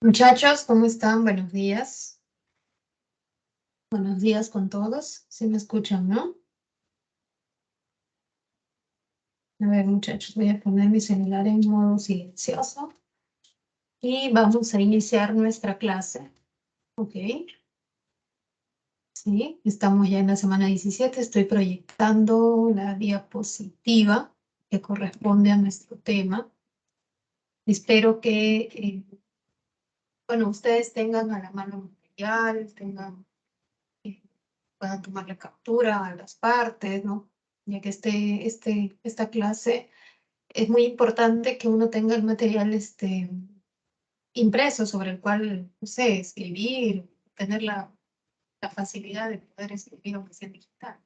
Muchachos, ¿cómo están? Buenos días. Buenos días con todos. ¿Sí me escuchan, no? A ver, muchachos, voy a poner mi celular en modo silencioso y vamos a iniciar nuestra clase. ¿Ok? Sí, estamos ya en la semana 17. Estoy proyectando la diapositiva que corresponde a nuestro tema. Espero que, bueno, ustedes tengan a la mano material, puedan tomar la captura a las partes, ¿no? Ya que esta clase es muy importante que uno tenga el material impreso sobre el cual, no sé, escribir, tener la facilidad de poder escribir aunque sea en digital.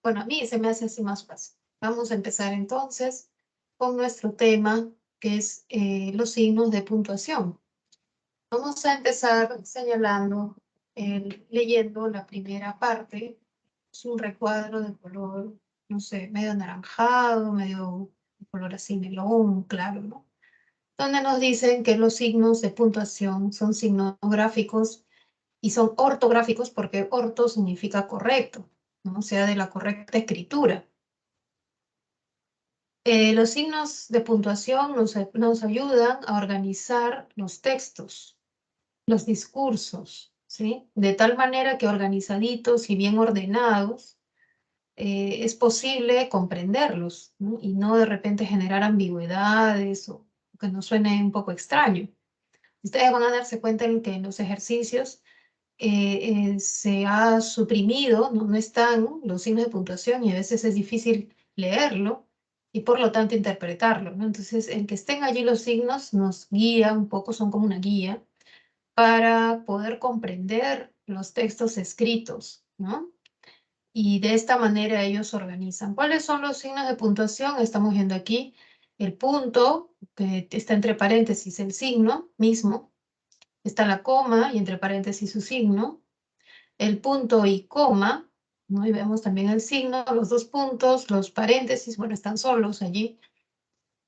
Bueno, a mí se me hace así más fácil. Vamos a empezar entonces con nuestro tema, que es los signos de puntuación. Vamos a empezar señalando, leyendo la primera parte. Es un recuadro de color, no sé, medio anaranjado, medio de color así melón, claro, ¿no? Donde nos dicen que los signos de puntuación son signos gráficos y son ortográficos porque orto significa correcto, ¿no? O sea, de la correcta escritura. Los signos de puntuación nos ayudan a organizar los textos, los discursos, ¿sí? De tal manera que organizaditos y bien ordenados, es posible comprenderlos, ¿no? Y no de repente generar ambigüedades o que nos suene un poco extraño. Ustedes van a darse cuenta en que en los ejercicios se ha suprimido, ¿no? No están los signos de puntuación y a veces es difícil leerlo y por lo tanto interpretarlo, ¿no? Entonces, el que estén allí los signos nos guía un poco, son como una guía para poder comprender los textos escritos, ¿no? Y de esta manera ellos se organizan. ¿Cuáles son los signos de puntuación? Estamos viendo aquí el punto, que está entre paréntesis el signo mismo, está la coma y entre paréntesis su signo, el punto y coma, ¿no? Y vemos también el signo, los dos puntos, los paréntesis, bueno, están solos allí.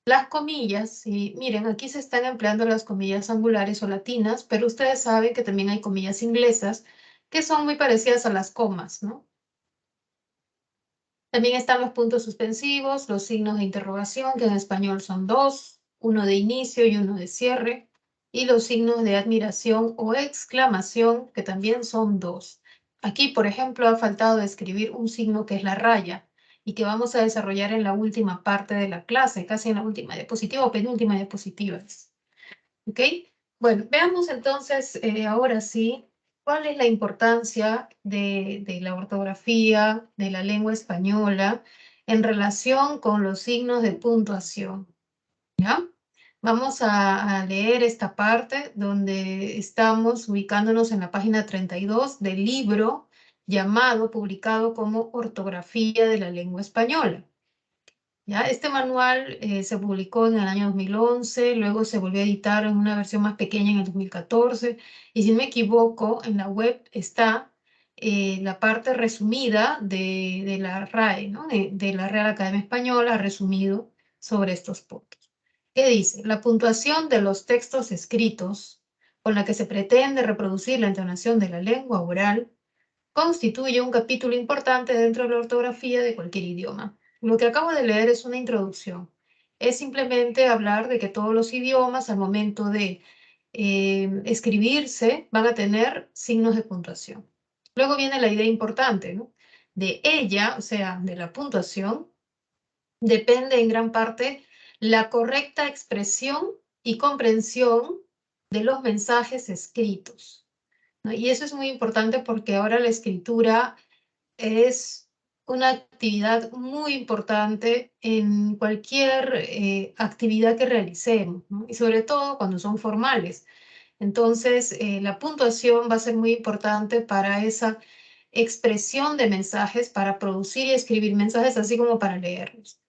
Las comillas, y miren, aquí se están empleando las comillas angulares o latinas, pero ustedes saben que también hay comillas inglesas que son muy parecidas a las comas, ¿no? También están los puntos suspensivos, los signos de interrogación, que en español son dos, uno de inicio y uno de cierre, y los signos de admiración o exclamación, que también son dos. Aquí, por ejemplo, ha faltado escribir un signo que es la raya y que vamos a desarrollar en la última parte de la clase, casi en la última diapositiva o penúltima diapositiva. ¿Ok? Bueno, veamos entonces ahora sí cuál es la importancia de la ortografía de la lengua española en relación con los signos de puntuación. ¿Ya? Vamos a leer esta parte donde estamos ubicándonos en la página 32 del libro llamado, publicado como Ortografía de la Lengua Española. ¿Ya? Este manual se publicó en el año 2011, luego se volvió a editar en una versión más pequeña en el 2014, y si no me equivoco, en la web está la parte resumida de la RAE, ¿no? De la Real Academia Española, resumido sobre estos puntos. ¿Qué dice? La puntuación de los textos escritos con la que se pretende reproducir la entonación de la lengua oral constituye un capítulo importante dentro de la ortografía de cualquier idioma. Lo que acabo de leer es una introducción. Es simplemente hablar de que todos los idiomas al momento de escribirse van a tener signos de puntuación. Luego viene la idea importante, ¿no? De ella, o sea, de la puntuación, depende en gran parte la correcta expresión y comprensión de los mensajes escritos, ¿no? Y eso es muy importante porque ahora la escritura es una actividad muy importante en cualquier actividad que realicemos, ¿no? Y sobre todo cuando son formales. Entonces, la puntuación va a ser muy importante para esa expresión de mensajes, para producir y escribir mensajes, así como para leerlos.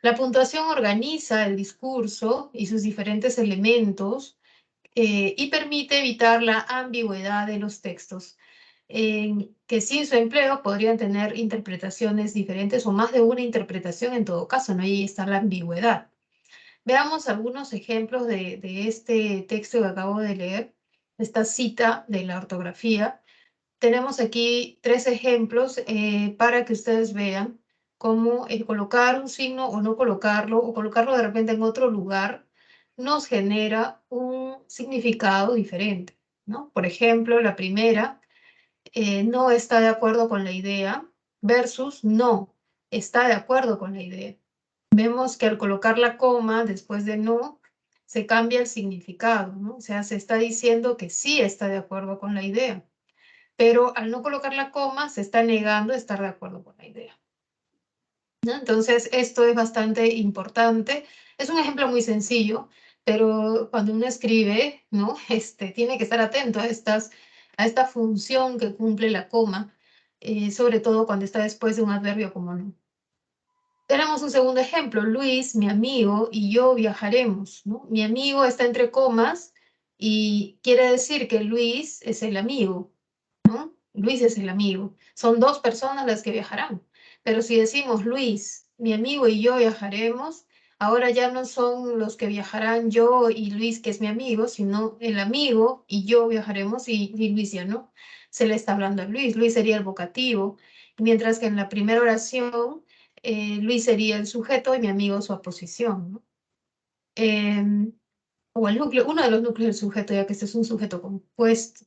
La puntuación organiza el discurso y sus diferentes elementos y permite evitar la ambigüedad de los textos, que sin su empleo podrían tener interpretaciones diferentes o más de una interpretación en todo caso, ¿no? Ahí está la ambigüedad. Veamos algunos ejemplos de este texto que acabo de leer, esta cita de la ortografía. Tenemos aquí 3 ejemplos para que ustedes vean cómo el colocar un signo o colocarlo de repente en otro lugar, nos genera un significado diferente, ¿no? Por ejemplo, la primera, no está de acuerdo con la idea versus no está de acuerdo con la idea. Vemos que al colocar la coma después de no, se cambia el significado, ¿no? O sea, se está diciendo que sí está de acuerdo con la idea, pero al no colocar la coma, se está negando a estar de acuerdo con la idea, ¿no? Entonces, esto es bastante importante. Es un ejemplo muy sencillo, pero cuando uno escribe, ¿no? Tiene que estar atento a esta función que cumple la coma, sobre todo cuando está después de un adverbio como no. Tenemos un segundo ejemplo. Luis, mi amigo, y yo viajaremos, ¿no? Mi amigo está entre comas y quiere decir que Luis es el amigo, ¿no? Luis es el amigo. Son 2 personas las que viajarán. Pero si decimos Luis, mi amigo y yo viajaremos, ahora ya no son los que viajarán yo y Luis, que es mi amigo, sino el amigo y yo viajaremos y Luis ya no. Se le está hablando a Luis. Luis sería el vocativo, mientras que en la primera oración Luis sería el sujeto y mi amigo su aposición, ¿no? O el núcleo, uno de los núcleos del sujeto, ya que este es un sujeto compuesto.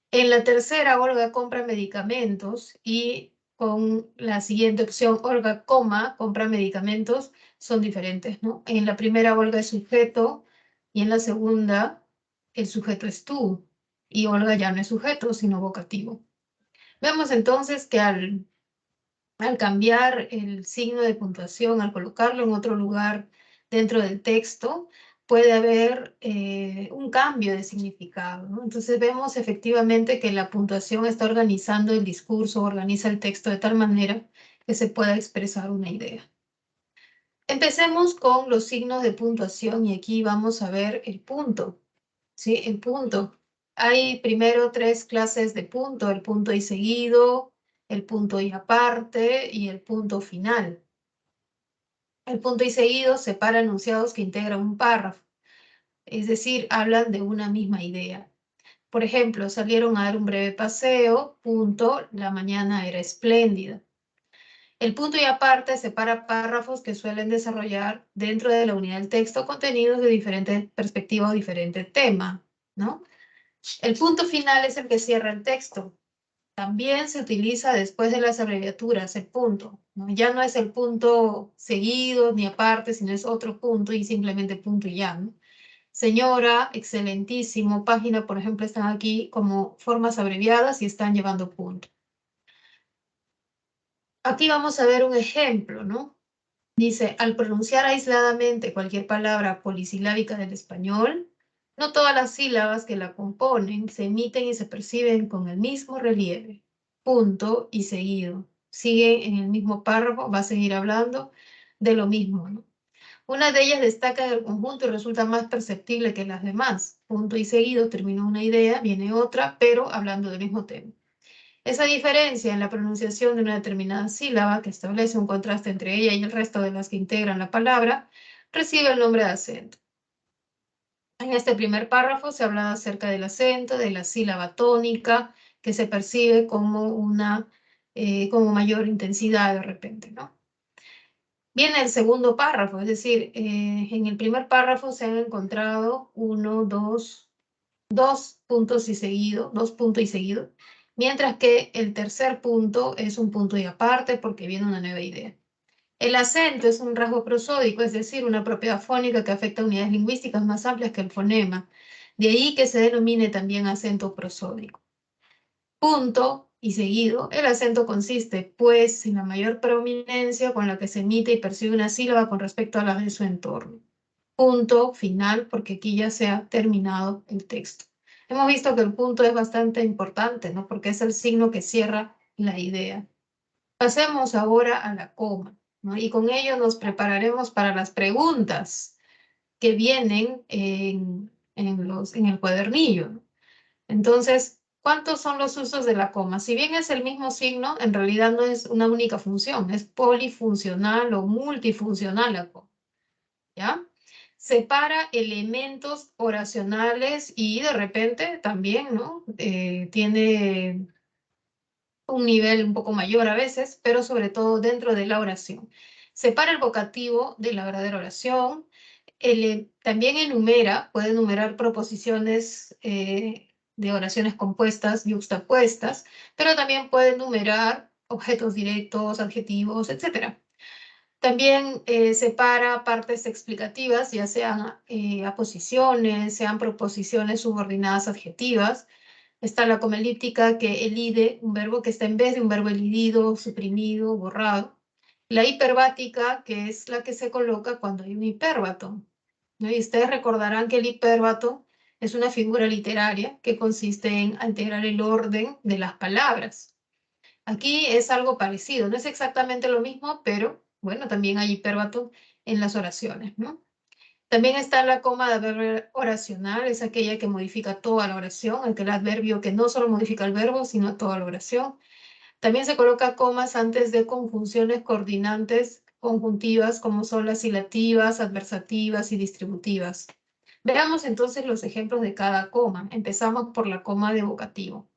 En la tercera, Olga compra medicamentos y con la siguiente opción, Olga, coma, compra medicamentos, son diferentes, ¿no? En la primera, Olga es sujeto y en la segunda, el sujeto es tú y Olga ya no es sujeto, sino vocativo. Vemos entonces que al cambiar el signo de puntuación, al colocarlo en otro lugar dentro del texto, puede haber un cambio de significado, ¿no? Entonces vemos efectivamente que la puntuación está organizando el discurso, organiza el texto de tal manera que se pueda expresar una idea. Empecemos con los signos de puntuación y aquí vamos a ver el punto, ¿sí? El punto. Hay primero 3 clases de punto, el punto y seguido, el punto y aparte y el punto final. El punto y seguido separa enunciados que integran un párrafo, es decir, hablan de una misma idea. Por ejemplo, salieron a dar un breve paseo, punto, la mañana era espléndida. El punto y aparte separa párrafos que suelen desarrollar dentro de la unidad del texto contenidos de diferente perspectiva o diferente tema, ¿no? El punto final es el que cierra el texto. También se utiliza después de las abreviaturas, el punto, ¿no? Ya no es el punto seguido ni aparte, sino es otro punto y simplemente punto y ya, ¿no? Señora, excelentísimo, página, por ejemplo, están aquí como formas abreviadas y están llevando punto. Aquí vamos a ver un ejemplo, ¿no? Dice, al pronunciar aisladamente cualquier palabra polisilábica del español, no todas las sílabas que la componen se emiten y se perciben con el mismo relieve. Punto y seguido. Sigue en el mismo párrafo, va a seguir hablando de lo mismo, ¿no? Una de ellas destaca del conjunto y resulta más perceptible que las demás. Punto y seguido, termina una idea, viene otra, pero hablando del mismo tema. Esa diferencia en la pronunciación de una determinada sílaba, que establece un contraste entre ella y el resto de las que integran la palabra, recibe el nombre de acento. En este primer párrafo se habla acerca del acento, de la sílaba tónica, que se percibe como como mayor intensidad de repente, ¿no? Viene el segundo párrafo, es decir, en el primer párrafo se han encontrado dos puntos y seguido, 2 puntos y seguido, mientras que el tercer punto es un punto y aparte porque viene una nueva idea. El acento es un rasgo prosódico, es decir, una propiedad fónica que afecta a unidades lingüísticas más amplias que el fonema. De ahí que se denomine también acento prosódico. Punto y seguido, el acento consiste, pues, en la mayor prominencia con la que se emite y percibe una sílaba con respecto a las de su entorno. Punto final, porque aquí ya se ha terminado el texto. Hemos visto que el punto es bastante importante, ¿no? Porque es el signo que cierra la idea. Pasemos ahora a la coma, ¿no? Y con ello nos prepararemos para las preguntas que vienen en el cuadernillo, ¿no? Entonces, ¿cuántos son los usos de la coma? Si bien es el mismo signo, en realidad no es una única función, es polifuncional o multifuncional la coma, ¿ya? separa elementos oracionales y de repente también, ¿no? Tiene un nivel un poco mayor a veces, pero sobre todo dentro de la oración. Separa el vocativo de la verdadera oración. También enumera, puede enumerar proposiciones de oraciones compuestas, yuxtapuestas, pero también puede enumerar objetos directos, adjetivos, etc. También separa partes explicativas, ya sean aposiciones, sean proposiciones subordinadas adjetivas. Está la coma elíptica que elide un verbo que está en vez de un verbo elidido, suprimido, borrado. La hiperbática, que es la que se coloca cuando hay un hipérbato, ¿no? Y ustedes recordarán que el hipérbato es una figura literaria que consiste en alterar el orden de las palabras. Aquí es algo parecido, no es exactamente lo mismo, pero bueno, también hay hipérbato en las oraciones, ¿no? También está la coma de adverbio oracional, es aquella que modifica toda la oración, aquel adverbio que no solo modifica el verbo, sino toda la oración. También se coloca comas antes de conjunciones coordinantes conjuntivas, como son las ilativas, adversativas y distributivas. Veamos entonces los ejemplos de cada coma. Empezamos por la coma de vocativo.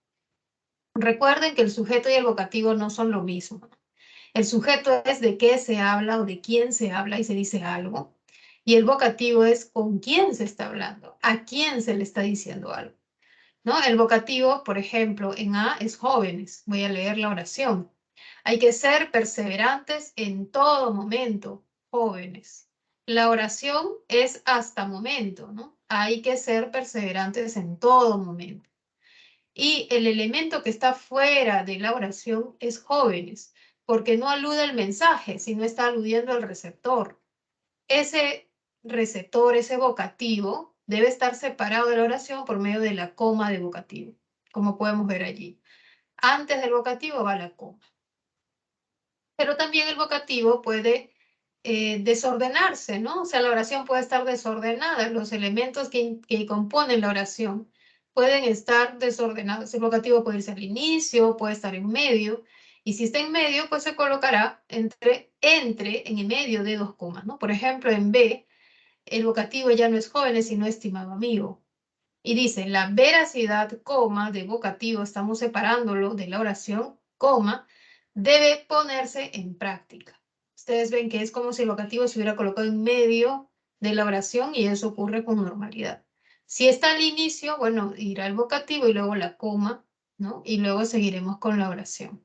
Recuerden que el sujeto y el vocativo no son lo mismo. El sujeto es de qué se habla o de quién se habla y se dice algo. Y el vocativo es con quién se está hablando, a quién se le está diciendo algo, ¿no? El vocativo, por ejemplo, en A es jóvenes. Voy a leer la oración. Hay que ser perseverantes en todo momento, jóvenes. La oración es hasta momento, ¿no? Hay que ser perseverantes en todo momento. Y el elemento que está fuera de la oración es jóvenes, porque no alude al mensaje, sino está aludiendo al receptor. Ese receptor, ese vocativo, debe estar separado de la oración por medio de la coma de vocativo, como podemos ver allí. Antes del vocativo va la coma. Pero también el vocativo puede desordenarse, ¿no? O sea, la oración puede estar desordenada, los elementos que componen la oración pueden estar desordenados. El vocativo puede irse al inicio, puede estar en medio, y si está en medio, pues se colocará en el medio de dos comas, ¿no? Por ejemplo, en B, el vocativo ya no es jóvenes, sino estimado amigo. Y dice, la veracidad, coma, de vocativo, estamos separándolo de la oración, coma, debe ponerse en práctica. Ustedes ven que es como si el vocativo se hubiera colocado en medio de la oración y eso ocurre con normalidad. Si está al inicio, bueno, irá el vocativo y luego la coma, ¿no? Y luego seguiremos con la oración.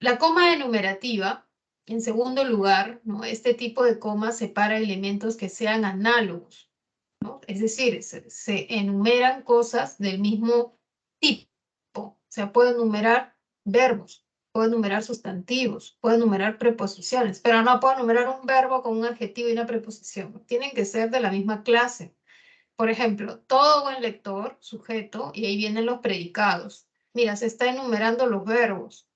La coma enumerativa, en segundo lugar, ¿no? Este tipo de coma separa elementos que sean análogos, ¿no? Es decir, se enumeran cosas del mismo tipo. O sea, puedo enumerar verbos, puedo enumerar sustantivos, puedo enumerar preposiciones, pero no puedo enumerar un verbo con un adjetivo y una preposición. Tienen que ser de la misma clase. Por ejemplo, todo buen lector, sujeto, y ahí vienen los predicados. Mira, se está enumerando los verbos.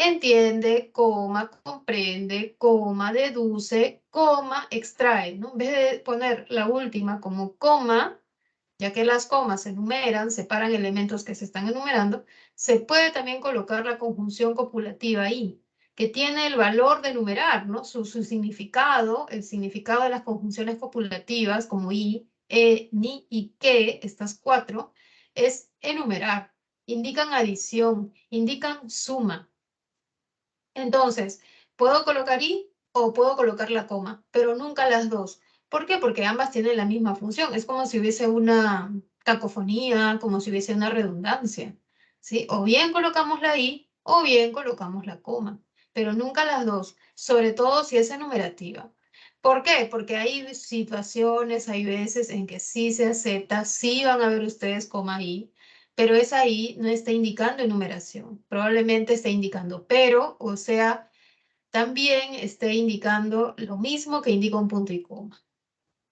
Entiende, coma, comprende, coma, deduce, coma, extrae, ¿no? En vez de poner la última como coma, ya que las comas se enumeran, separan elementos que se están enumerando, se puede también colocar la conjunción copulativa ahí, que tiene el valor de enumerar, ¿no? Su significado, el significado de las conjunciones copulativas, como y, ni y que, estas cuatro, es enumerar. Indican adición, indican suma. Entonces, puedo colocar i o puedo colocar la coma, pero nunca las dos. ¿Por qué? Porque ambas tienen la misma función. Es como si hubiese una cacofonía, como si hubiese una redundancia, ¿sí? O bien colocamos la i o bien colocamos la coma, pero nunca las dos, sobre todo si es enumerativa. ¿Por qué? Porque hay situaciones, hay veces en que sí se acepta, sí van a ver ustedes coma i, pero esa I no está indicando enumeración, probablemente está indicando pero, o sea, también esté indicando lo mismo que indica un punto y coma,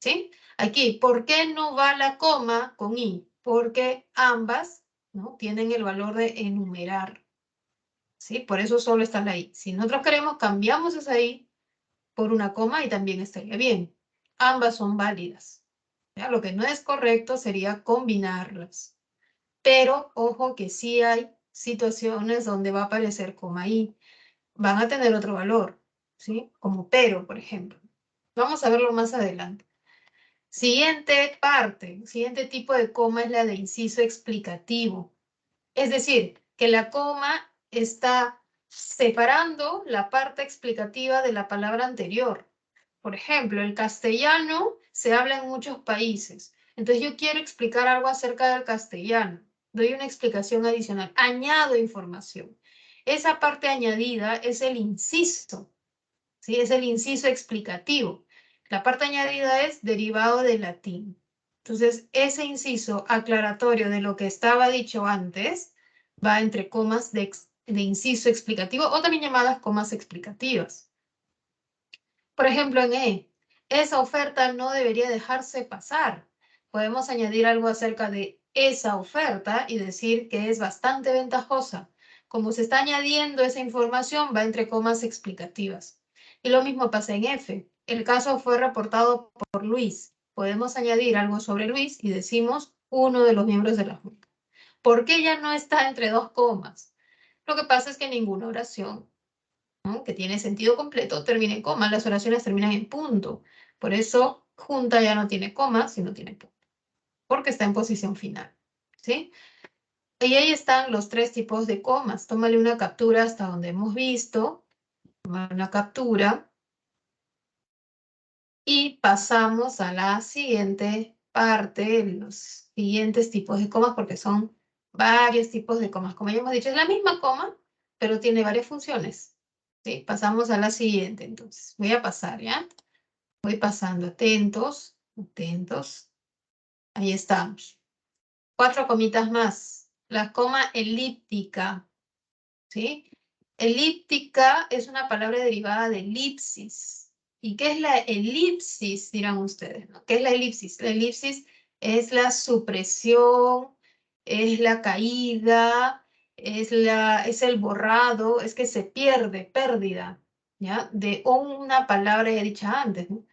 ¿sí? Aquí, ¿por qué no va la coma con I? Porque ambas, ¿no? Tienen el valor de enumerar, ¿sí? Por eso solo está la I. Si nosotros queremos, cambiamos esa I por una coma y también estaría bien. Ambas son válidas. ¿Ya? Lo que no es correcto sería combinarlas. Pero ojo que sí hay situaciones donde va a aparecer coma i. Van a tener otro valor, ¿sí? Como pero, por ejemplo. Vamos a verlo más adelante. Siguiente parte, siguiente tipo de coma es la de inciso explicativo. Es decir, que la coma está separando la parte explicativa de la palabra anterior. Por ejemplo, el castellano se habla en muchos países. Entonces yo quiero explicar algo acerca del castellano. Doy una explicación adicional. Añado información. Esa parte añadida es el inciso, ¿sí? Es el inciso explicativo. La parte añadida es derivado del latín. Entonces, ese inciso aclaratorio de lo que estaba dicho antes va entre comas de inciso explicativo o también llamadas comas explicativas. Por ejemplo, en esa oferta no debería dejarse pasar. Podemos añadir algo acerca de esa oferta y decir que es bastante ventajosa. Como se está añadiendo esa información, va entre comas explicativas. Y lo mismo pasa en F. El caso fue reportado por Luis. Podemos añadir algo sobre Luis y decimos uno de los miembros de la Junta. ¿Por qué ya no está entre dos comas? Lo que pasa es que ninguna oración, ¿no?, que tiene sentido completo termina en coma. Las oraciones terminan en punto. Por eso, junta ya no tiene coma, sino tiene punto. Porque está en posición final. ¿Sí? Y ahí están los tres tipos de comas. Tómale una captura hasta donde hemos visto. Toma una captura. Y pasamos a la siguiente parte, los siguientes tipos de comas, porque son varios tipos de comas. Como ya hemos dicho, es la misma coma, pero tiene varias funciones. ¿Sí? Pasamos a la siguiente, entonces. Voy a pasar, ¿ya? Voy pasando, atentos, atentos. Ahí estamos. 4 comitas más. La coma elíptica, ¿sí? Elíptica es una palabra derivada de elipsis. ¿Y qué es la elipsis? Dirán ustedes, ¿no? ¿Qué es la elipsis? La elipsis es la supresión, es la caída, es el borrado, es que se pierde, pérdida, ¿ya? De una palabra ya dicha antes, ¿no?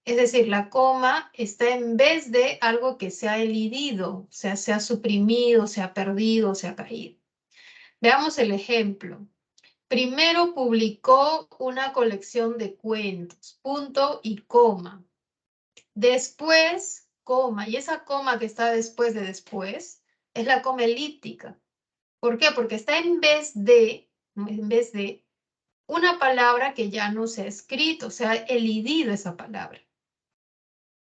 Es decir, la coma está en vez de algo que se ha elidido, o sea, se ha suprimido, se ha perdido, se ha caído. Veamos el ejemplo. Primero publicó una colección de cuentos, punto y coma. Después, coma, y esa coma que está después de después es la coma elíptica. ¿Por qué? Porque está en vez de una palabra que ya no se ha escrito, se ha elidido esa palabra.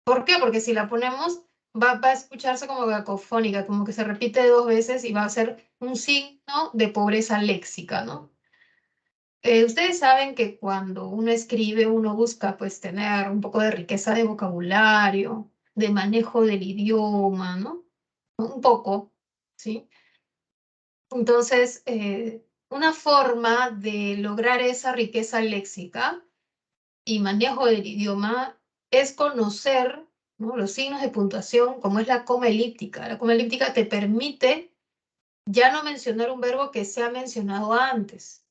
¿Por qué? Porque si la ponemos, va a escucharse como cacofónica, como que se repite 2 veces y va a ser un signo de pobreza léxica, ¿no? Ustedes saben que cuando uno escribe, uno busca pues tener un poco de riqueza de vocabulario, de manejo del idioma, ¿no? Un poco, ¿sí? Entonces, una forma de lograr esa riqueza léxica y manejo del idioma es conocer, ¿no?, los signos de puntuación, como es la coma elíptica. La coma elíptica te permite ya no mencionar un verbo que se ha mencionado antes,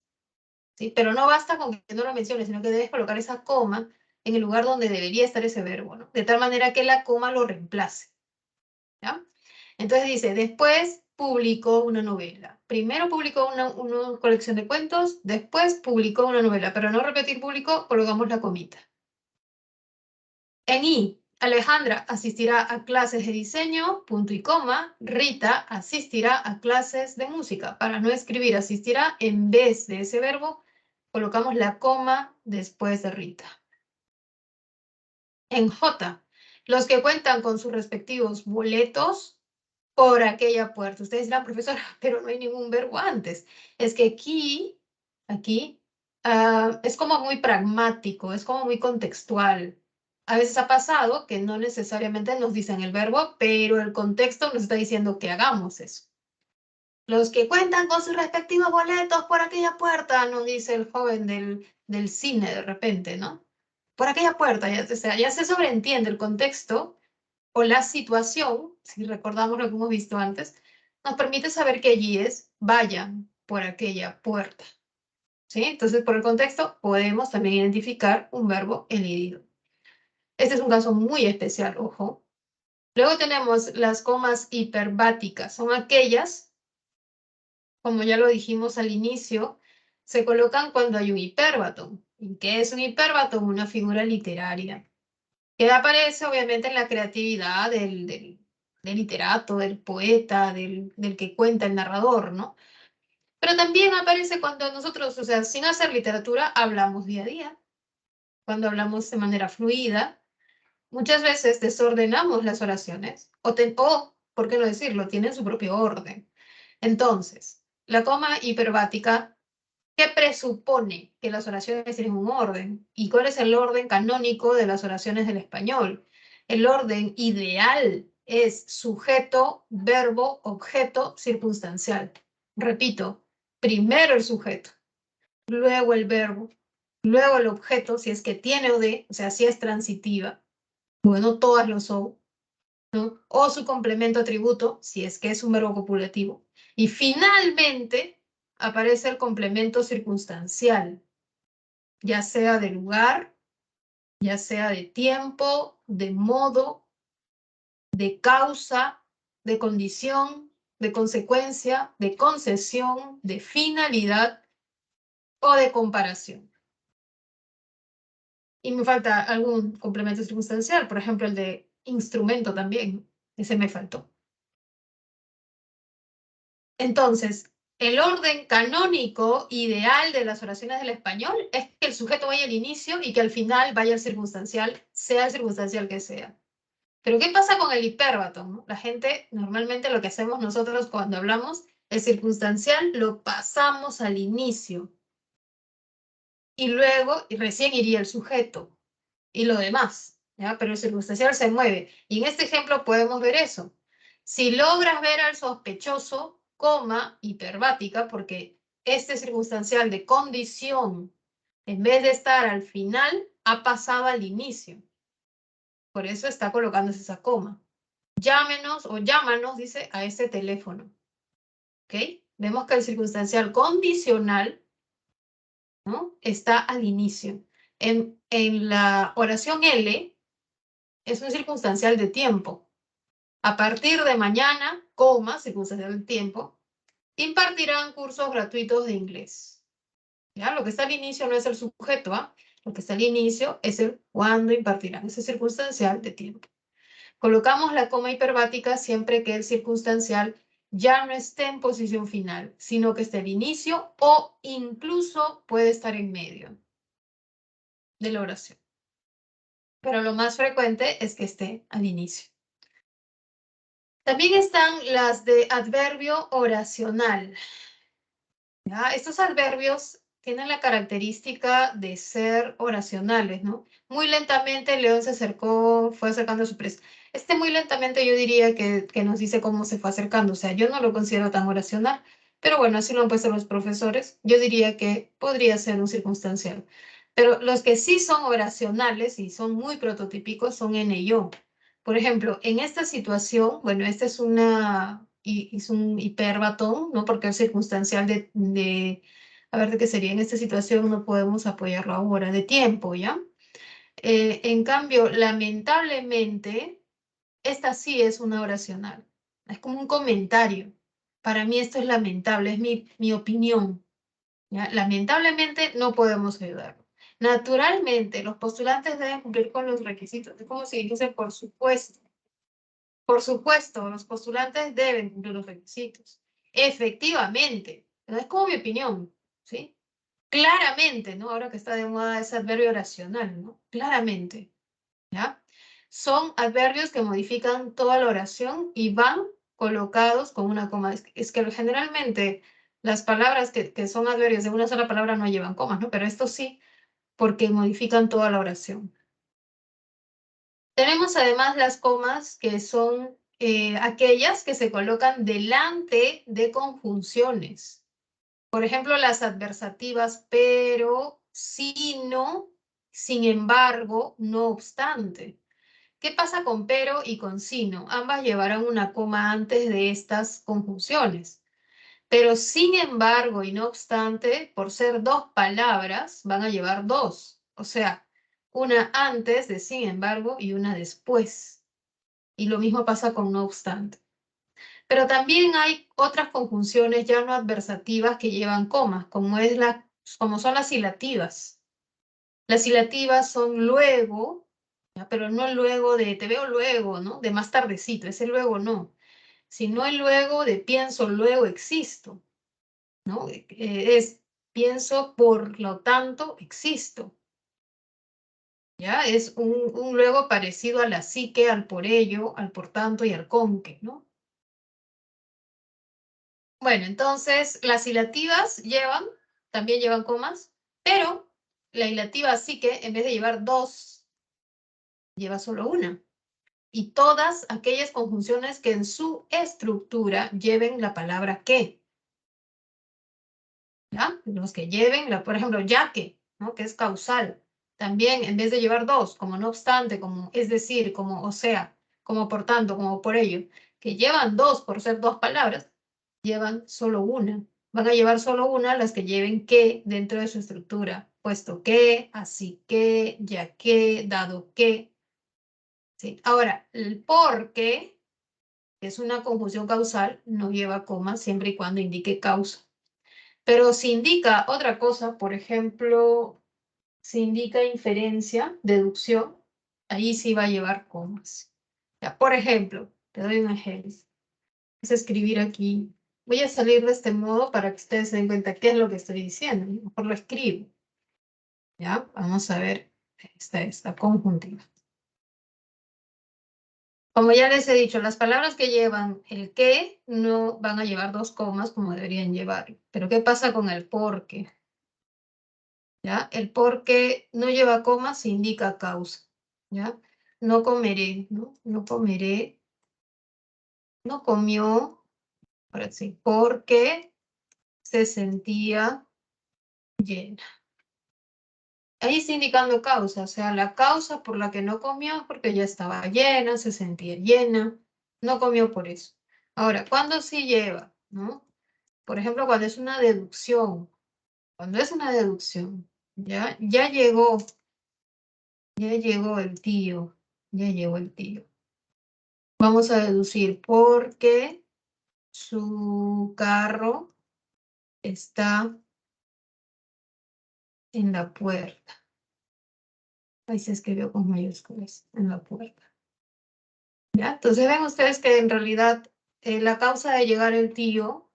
¿sí? Pero no basta con que no lo menciones, sino que debes colocar esa coma en el lugar donde debería estar ese verbo, ¿no? De tal manera que la coma lo reemplace, ¿ya? Entonces dice, después publicó una novela. Primero publicó una colección de cuentos, después publicó una novela. Para no repetir publicó, colocamos la comita. En I, Alejandra asistirá a clases de diseño, punto y coma. Rita asistirá a clases de música. Para no escribir asistirá, en vez de ese verbo, colocamos la coma después de Rita. En J, los que cuentan con sus respectivos boletos por aquella puerta. Ustedes dirán, profesora, pero no hay ningún verbo antes. Es que aquí, es como muy pragmático, es como muy contextual. A veces ha pasado que no necesariamente nos dicen el verbo, pero el contexto nos está diciendo que hagamos eso. Los que cuentan con sus respectivos boletos por aquella puerta, nos dice el joven del cine de repente, ¿no? Por aquella puerta, ya, o sea, ya se sobreentiende el contexto o la situación, si recordamos lo que hemos visto antes, nos permite saber que allí es vayan por aquella puerta, ¿sí? Entonces, por el contexto, podemos también identificar un verbo elidido. Este es un caso muy especial, ojo. Luego tenemos las comas hiperbáticas. Son aquellas, como ya lo dijimos al inicio, se colocan cuando hay un hipérbaton. ¿Y qué es un hipérbaton? Una figura literaria. que aparece obviamente en la creatividad del literato, del poeta, del que cuenta el narrador, ¿no? Pero también aparece cuando nosotros, o sea, sin hacer literatura, hablamos día a día, cuando hablamos de manera fluida. Muchas veces desordenamos las oraciones, o, ¿por qué no decirlo?, tienen su propio orden. Entonces, la coma hiperbática, ¿qué presupone? Que las oraciones tienen un orden. ¿Y cuál es el orden canónico de las oraciones del español? El orden ideal es sujeto, verbo, objeto, circunstancial. Repito, primero el sujeto, luego el verbo, luego el objeto, si es que tiene o sea, si es transitiva, bueno, todas lo son, ¿no? O su complemento atributo, si es que es un verbo copulativo. Y finalmente aparece el complemento circunstancial, ya sea de lugar, ya sea de tiempo, de modo, de causa, de condición, de consecuencia, de concesión, de finalidad o de comparación. Y me falta algún complemento circunstancial, por ejemplo, el de instrumento también, ese me faltó. Entonces, el orden canónico ideal de las oraciones del español es que el sujeto vaya al inicio y que al final vaya al circunstancial, sea el circunstancial que sea. Pero ¿qué pasa con el hiperbatón, no? La gente, normalmente lo que hacemos nosotros cuando hablamos, el circunstancial lo pasamos al inicio. Y luego, y recién iría el sujeto y lo demás, ¿ya? Pero el circunstancial se mueve. Y en este ejemplo podemos ver eso. Si logras ver al sospechoso, coma, hiperbática, porque este circunstancial de condición, en vez de estar al final, ha pasado al inicio. Por eso está colocándose esa coma. Llámenos o llámanos, dice, a este teléfono. ¿Ok? Vemos que el circunstancial condicional, ¿no?, está al inicio. En la oración L es un circunstancial de tiempo. A partir de mañana, coma, circunstancial de tiempo, impartirán cursos gratuitos de inglés. ¿Ya? Lo que está al inicio no es el sujeto, ¿ah? Lo que está al inicio es el cuándo impartirán. Ese circunstancial de tiempo. Colocamos la coma hiperbática siempre que el circunstancial ya no esté en posición final, sino que esté al inicio o incluso puede estar en medio de la oración. Pero lo más frecuente es que esté al inicio. También están las de adverbio oracional. ¿Ya? Estos adverbios tienen la característica de ser oracionales, ¿no? Muy lentamente León se acercó, fue acercando a su presa. Muy lentamente yo diría que nos dice cómo se fue acercando. O sea, yo no lo considero tan oracional, pero bueno, así lo han puesto los profesores. Yo diría que podría ser un circunstancial. Pero los que sí son oracionales y son muy prototípicos son en y yo. Por ejemplo, en esta situación, bueno, esta es es un hiperbatón, ¿no? Porque es circunstancial a ver, ¿de qué sería? En esta situación no podemos apoyarlo ahora, de tiempo, ¿ya? En cambio, lamentablemente, esta sí es una oracional. Es como un comentario. Para mí esto es lamentable, es mi opinión, ¿ya? Lamentablemente no podemos ayudarlo. Naturalmente, los postulantes deben cumplir con los requisitos. Es como si dijese, por supuesto. Por supuesto, los postulantes deben cumplir los requisitos. Efectivamente, es como mi opinión, ¿sí? Claramente, ¿no? Ahora que está de moda ese adverbio oracional, ¿no? Claramente, ¿ya? Son adverbios que modifican toda la oración y van colocados con una coma. Es que generalmente las palabras que son adverbios de una sola palabra no llevan comas, ¿no? Pero esto sí, porque modifican toda la oración. Tenemos además las comas que son aquellas que se colocan delante de conjunciones. Por ejemplo, las adversativas, pero, sino, sin embargo, no obstante. ¿Qué pasa con pero y con sino? Ambas llevarán una coma antes de estas conjunciones. Pero sin embargo y no obstante, por ser dos palabras, van a llevar dos. O sea, una antes de sin embargo y una después. Y lo mismo pasa con no obstante. Pero también hay otras conjunciones ya no adversativas que llevan comas, como son las silativas. Las silativas son luego, ¿ya? Pero no el luego de te veo luego, ¿no? De más tardecito, ese luego no, sino el luego de pienso, luego existo, ¿no? Es pienso, por lo tanto, existo. ¿Ya? Es un luego parecido a la psique, al por ello, al por tanto y al con que, ¿no? Bueno, entonces las hilativas también llevan comas, pero la hilativa psique, en vez de llevar dos, lleva solo una. Y todas aquellas conjunciones que en su estructura lleven la palabra que, ¿ya? Los que lleven, por ejemplo, ya que, ¿no? Que es causal. También, en vez de llevar dos, como no obstante, como es decir, como o sea, como por tanto, como por ello, que llevan dos por ser dos palabras, llevan solo una. Van a llevar solo una las que lleven que dentro de su estructura, puesto que, así que, ya que, dado que. ¿Sí? Ahora, el por qué, que es una conjunción causal, no lleva coma siempre y cuando indique causa. Pero si indica otra cosa, por ejemplo, si indica inferencia, deducción, ahí sí va a llevar comas. Ya, por ejemplo, te doy un ejemplo. Es escribir aquí. Voy a salir de este modo para que ustedes se den cuenta qué es lo que estoy diciendo. Mejor lo escribo. Ya, vamos a ver esta conjuntiva. Como ya les he dicho, las palabras que llevan el que no van a llevar dos comas como deberían llevar. Pero ¿qué pasa con el porque? ¿Ya? El porque no lleva comas se indica causa. ¿Ya? No comeré, ¿no? No comeré, no comió, ahora sí, porque se sentía llena. Ahí está indicando causa, o sea, la causa por la que no comió porque ya estaba llena, se sentía llena, no comió por eso. Ahora, ¿cuándo sí lleva? ¿No? Por ejemplo, cuando es una deducción, ya llegó el tío, ya llegó el tío. Vamos a deducir porque su carro está en la puerta. Ahí se escribió con mayúsculas, en la puerta. ¿Ya? Entonces ven ustedes que en realidad la causa de llegar el tío,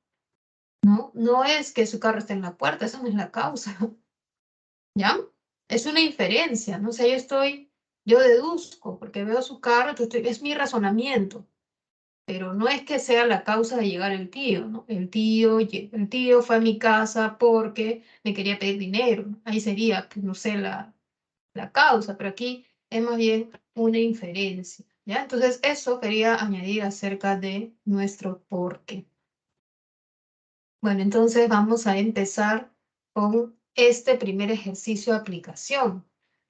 ¿no? No es que su carro esté en la puerta, esa no es la causa. ¿Ya? Es una inferencia, ¿no? O sea, yo deduzco, porque veo su carro, entonces es mi razonamiento, pero no es que sea la causa de llegar el tío, ¿no? El tío fue a mi casa porque me quería pedir dinero, ¿no? Ahí sería, pues, no sé, la causa, pero aquí es más bien una inferencia, ¿ya? Entonces, eso quería añadir acerca de nuestro por qué. Bueno, entonces vamos a empezar con este primer ejercicio de aplicación,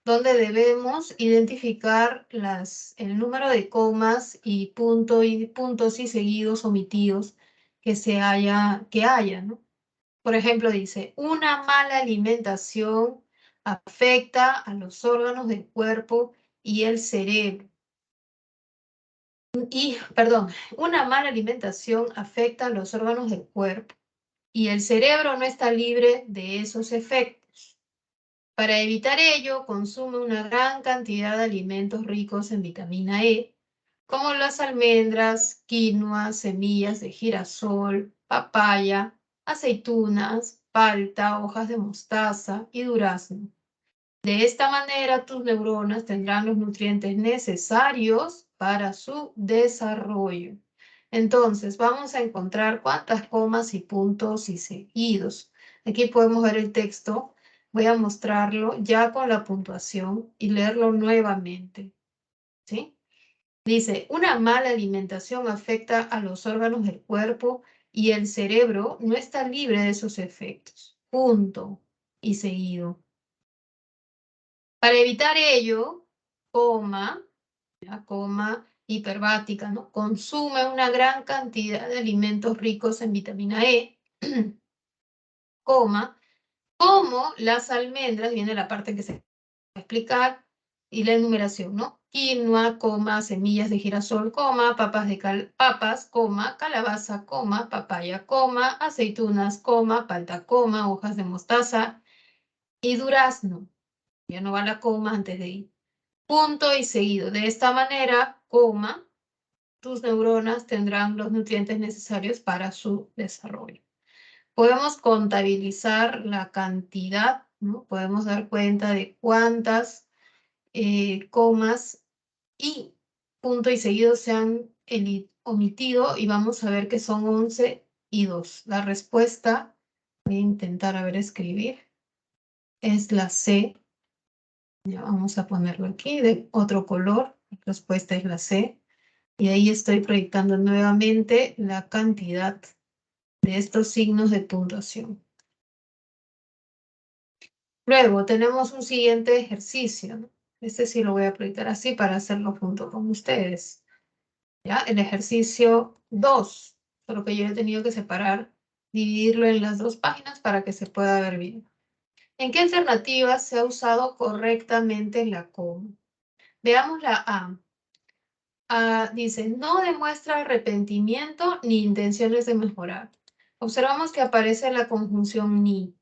donde debemos identificar el número de comas y puntos y seguidos omitidos que haya, ¿no? Por ejemplo, dice, una mala alimentación afecta a los órganos del cuerpo y el cerebro. Perdón, una mala alimentación afecta a los órganos del cuerpo y el cerebro no está libre de esos efectos. Para evitar ello, consume una gran cantidad de alimentos ricos en vitamina E, como las almendras, quinoa, semillas de girasol, papaya, aceitunas, palta, hojas de mostaza y durazno. De esta manera, tus neuronas tendrán los nutrientes necesarios para su desarrollo. Entonces, vamos a encontrar cuántas comas y puntos y seguidos. Aquí podemos ver el texto. Voy a mostrarlo ya con la puntuación y leerlo nuevamente. ¿Sí? Dice, una mala alimentación afecta a los órganos del cuerpo y el cerebro no está libre de esos efectos. Punto y seguido. Para evitar ello, coma hiperbática, ¿no? Consume una gran cantidad de alimentos ricos en vitamina E, coma, como las almendras, viene la parte que se va a explicar, y la enumeración, ¿no? Quinoa, coma, semillas de girasol, coma, papas, coma, calabaza, coma, papaya, coma, aceitunas, coma, palta, coma, hojas de mostaza y durazno. Ya no va la coma antes de ir. punto y seguido. De esta manera, coma, tus neuronas tendrán los nutrientes necesarios para su desarrollo. Podemos contabilizar la cantidad, ¿no? Podemos dar cuenta de cuántas comas y punto y seguido se han omitido y vamos a ver que son 11 y 2. La respuesta, voy a intentar a ver escribir, es la C. Ya vamos a ponerlo aquí de otro color. La respuesta es la C. Y ahí estoy proyectando nuevamente la cantidad de estos signos de puntuación. Luego tenemos un siguiente ejercicio, ¿no? Este sí lo voy a proyectar así para hacerlo junto con ustedes. ¿Ya? El ejercicio 2, solo que yo he tenido que separar, dividirlo en las dos páginas para que se pueda ver bien. ¿En qué alternativa se ha usado correctamente la coma? Veamos la A. Dice, no demuestra arrepentimiento ni intenciones de mejorar. Observamos que aparece la conjunción ni.